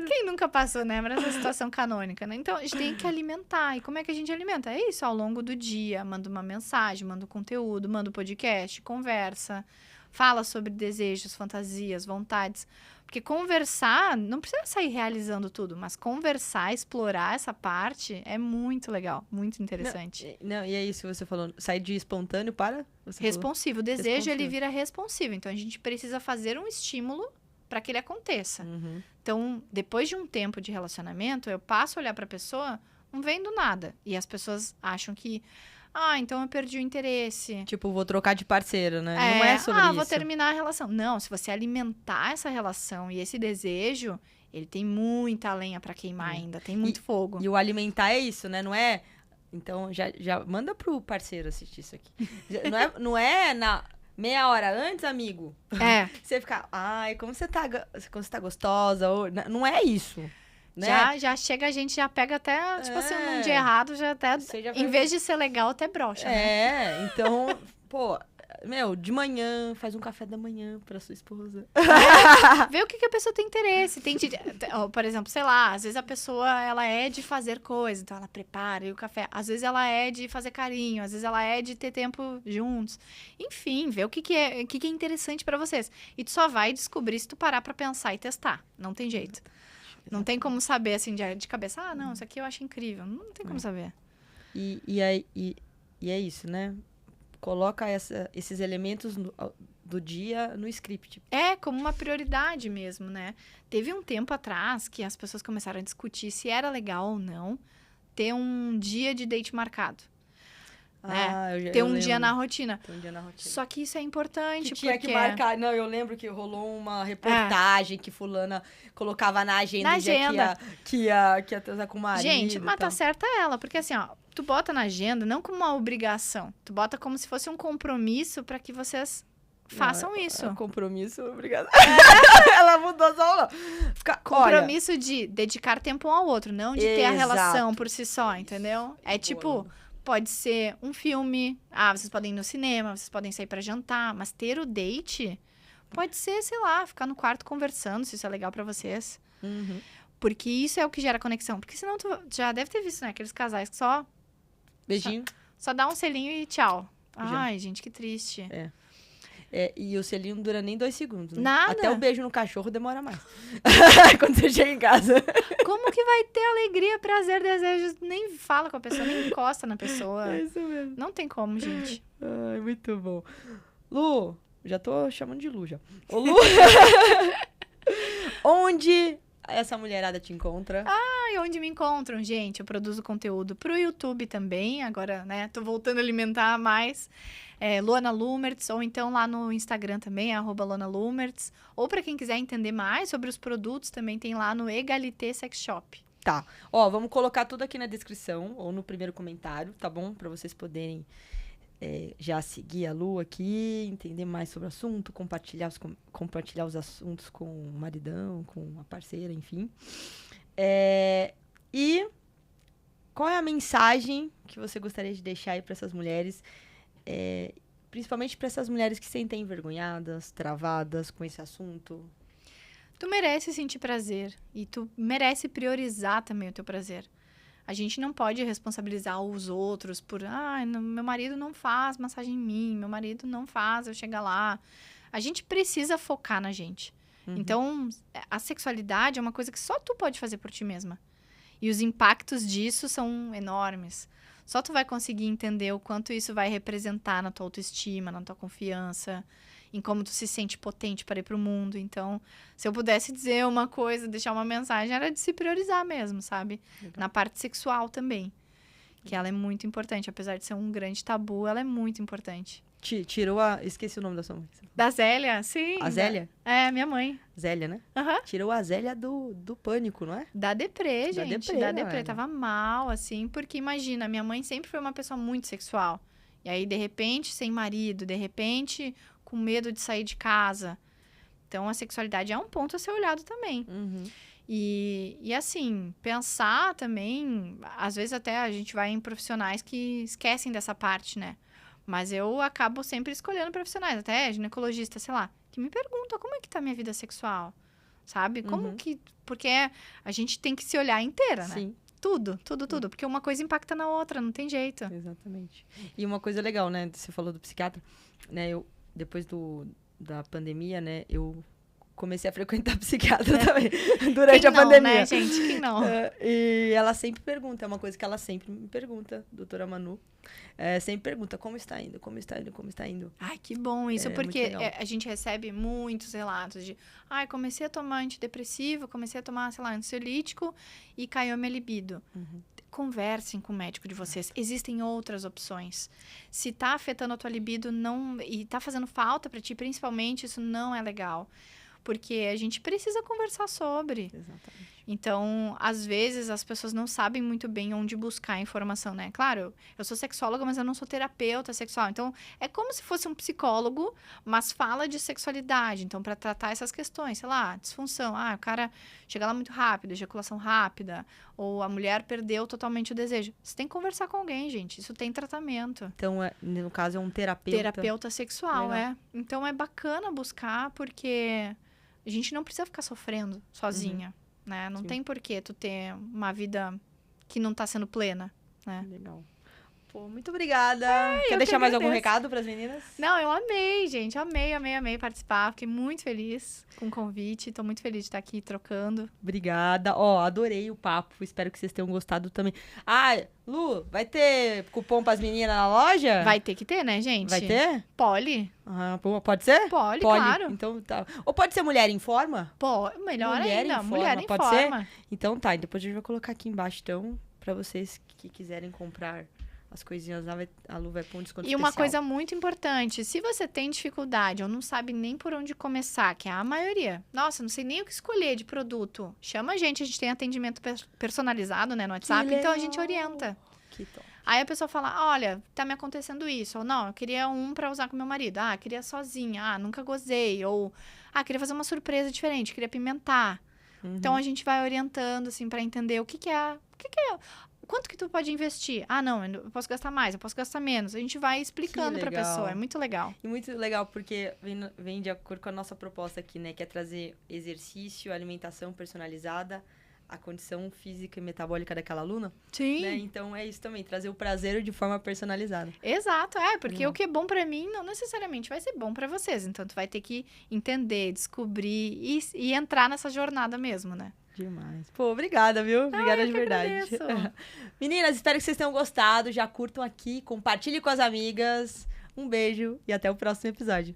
Quem nunca passou, né? Mas essa situação canônica, né? Então, a gente tem que alimentar. E como é que a gente alimenta? É isso, ao longo do dia. Manda uma mensagem, manda um conteúdo, manda um podcast, conversa. Fala sobre desejos, fantasias, vontades. Porque conversar, não precisa sair realizando tudo, mas conversar, explorar essa parte é muito legal, muito interessante. Não, e é isso que você falou, sair de espontâneo para... Responsivo. O desejo, ele vira responsivo. Então, a gente precisa fazer um estímulo para que ele aconteça. Então, depois de um tempo de relacionamento, eu passo a olhar para a pessoa, não vem do nada. E as pessoas acham que... então eu perdi o interesse. Tipo, vou trocar de parceiro, né? Não é sobre isso. Vou terminar a relação. Não, se você alimentar essa relação e esse desejo, ele tem muita lenha pra queimar ainda, tem muito fogo. E o alimentar é isso, né? Não é... Então, já manda pro parceiro assistir isso aqui. Não é na meia hora antes, amigo. Você ficar, como você tá gostosa. Ou... Não é isso. Né? Já chega, a gente já pega até, tipo assim, num dia errado, já até, em vez de ser legal, até broxa, né? Então, de manhã, faz um café da manhã pra sua esposa. Vê o que a pessoa tem interesse. Por exemplo, sei lá, às vezes a pessoa, ela é de fazer coisa, então ela prepara e o café. Às vezes ela é de fazer carinho, às vezes ela é de ter tempo juntos. Enfim, vê o que é interessante pra vocês. E tu só vai descobrir se tu parar pra pensar e testar. Não tem jeito. Não tem como saber, assim, de cabeça. Não, isso aqui eu acho incrível. Não tem como saber. E é isso, né? Coloca esses elementos do dia no script. É, como uma prioridade mesmo, né? Teve um tempo atrás que as pessoas começaram a discutir se era legal ou não ter um dia de date marcado. Né? Ter um dia na rotina. Só que isso é importante, que tinha que marcar. Não, eu lembro que rolou uma reportagem que fulana colocava na agenda. Que ia transar com o marido. Gente, mas tá certa ela. Porque assim, ó, tu bota na agenda não como uma obrigação. Tu bota como se fosse um compromisso pra que vocês façam isso. Compromisso, obrigada. Ela mudou só. Compromisso de dedicar tempo um ao outro, não de ter a relação por si só, entendeu? É tipo... Pode ser um filme, vocês podem ir no cinema, vocês podem sair pra jantar, mas ter o date pode ser, sei lá, ficar no quarto conversando, se isso é legal pra vocês. Uhum. Porque isso é o que gera conexão. Porque senão tu já deve ter visto, né? Aqueles casais que só... Beijinho. Só dá um selinho e tchau. Ai, gente, que triste. E o selinho não dura nem 2 segundos, né? Nada. Até o beijo no cachorro demora mais. Quando você chega em casa. Como que vai ter alegria, prazer, desejo? Nem fala com a pessoa, nem encosta na pessoa. É isso mesmo. Não tem como, gente. Ai, muito bom. Lu, já tô chamando de Lu já. Ô, Lu, onde essa mulherada te encontra? E onde me encontram, gente? Eu produzo conteúdo pro YouTube também. Agora, né, tô voltando a alimentar mais. Luana Lumertz, ou então lá no Instagram também, @LuanaLumertz. Ou para quem quiser entender mais sobre os produtos, também tem lá no Egalité Sex Shop. Tá. Ó, vamos colocar tudo aqui na descrição, ou no primeiro comentário, tá bom? Pra vocês poderem já seguir a Lu aqui, entender mais sobre o assunto, compartilhar os assuntos com o maridão, com a parceira, enfim. E qual é a mensagem que você gostaria de deixar aí para essas mulheres, principalmente para essas mulheres que se sentem envergonhadas, travadas com esse assunto? Tu merece sentir prazer e tu merece priorizar também o teu prazer. A gente não pode responsabilizar os outros por, meu marido não faz massagem em mim, meu marido não faz eu chegar lá. A gente precisa focar na gente. Uhum. Então, a sexualidade é uma coisa que só tu pode fazer por ti mesma. E os impactos disso são enormes. Só tu vai conseguir entender o quanto isso vai representar na tua autoestima, na tua confiança, em como tu se sente potente para ir pro mundo. Então, se eu pudesse dizer uma coisa, deixar uma mensagem, era de se priorizar mesmo, sabe? Legal. Na parte sexual também. Que ela é muito importante. Apesar de ser um grande tabu, ela é muito importante. Tirou esqueci o nome da sua mãe. Da Zélia, sim. A Zélia? Minha mãe. Zélia, né? Aham. Tirou a Zélia do pânico, não é? Da deprê, Da gente. deprê, Da né, deprê. velho? Tava mal, assim. Porque, imagina, minha mãe sempre foi uma pessoa muito sexual. E aí, de repente, sem marido. De repente, com medo de sair de casa. Então, a sexualidade é um ponto a ser olhado também. Uhum. E assim, pensar também... Às vezes, até a gente vai em profissionais que esquecem dessa parte, né? Mas eu acabo sempre escolhendo profissionais. Até ginecologista, sei lá. Que me perguntam, como é que tá a minha vida sexual? Sabe? Como que... Porque a gente tem que se olhar inteira, né? Sim. Tudo. Porque uma coisa impacta na outra, não tem jeito. Exatamente. E uma coisa legal, né? Você falou do psiquiatra, né? Eu, depois da pandemia, né? Eu comecei a frequentar psiquiatra também, durante a pandemia. Né, gente? Quem não? E ela sempre pergunta, é uma coisa que ela sempre me pergunta, doutora Manu. Sempre pergunta, como está indo? Ai, que bom isso, É, porque muito legal. a gente recebe muitos relatos de... comecei a tomar antidepressivo, comecei a tomar, sei lá, ansiolítico e caiu minha libido. Uhum. Conversem com o médico de vocês. Existem outras opções. Se tá afetando a tua libido e tá fazendo falta pra ti, principalmente, isso não é legal. Porque a gente precisa conversar sobre. Exatamente. Então, às vezes, as pessoas não sabem muito bem onde buscar informação, né? Claro, eu sou sexóloga, mas eu não sou terapeuta sexual. Então, é como se fosse um psicólogo, mas fala de sexualidade. Então, para tratar essas questões, sei lá, disfunção. O cara chega lá muito rápido, ejaculação rápida, ou a mulher perdeu totalmente o desejo. Você tem que conversar com alguém, gente. Isso tem tratamento. Então, no caso, é um terapeuta. Terapeuta sexual, Legal. Então, é bacana buscar, porque a gente não precisa ficar sofrendo sozinha. Né? Não Sim. tem porquê tu ter uma vida que não tá sendo plena, né? Legal. Pô, muito obrigada. Quer eu deixar que mais algum agradeço. recado pras meninas? Não, eu amei, gente. Amei participar. Fiquei muito feliz com o convite. Tô muito feliz de estar aqui trocando. Obrigada. Ó, adorei o papo. Espero que vocês tenham gostado também. Lu, vai ter cupom pras meninas na loja? Vai ter que ter, né, gente? Vai ter? Poli. Pode ser? Poli, claro. Então tá. Ou pode ser mulher em forma? Melhor Mulher ainda. em Mulher forma, em pode forma. Então tá. E depois a gente vai colocar aqui embaixo, então, pra vocês que quiserem comprar as coisinhas lá, a Lu vai pôr um desconto E uma especial. coisa muito importante, se você tem dificuldade ou não sabe nem por onde começar, que é a maioria, nossa, não sei nem o que escolher de produto, chama a gente tem atendimento personalizado, né, no WhatsApp, então a gente orienta. Que top. Aí a pessoa fala, olha, tá me acontecendo isso, ou não, eu queria um pra usar com meu marido, queria sozinha, nunca gozei, ou, queria fazer uma surpresa diferente, queria pimentar. Uhum. Então a gente vai orientando, assim, pra entender o que é. Quanto que tu pode investir? Não, eu posso gastar mais, eu posso gastar menos. A gente vai explicando pra pessoa, é muito legal. E muito legal, porque vem de acordo com a nossa proposta aqui, né? Que é trazer exercício, alimentação personalizada, a condição física e metabólica daquela aluna. Sim. Né? Então, é isso também, trazer o prazer de forma personalizada. Exato, porque o que é bom pra mim não necessariamente vai ser bom pra vocês. Então, tu vai ter que entender, descobrir e entrar nessa jornada mesmo, né? Demais. Pô, obrigada, viu? Obrigada de verdade. Agradeço. Meninas, espero que vocês tenham gostado. Já curtam aqui, compartilhem com as amigas. Um beijo e até o próximo episódio.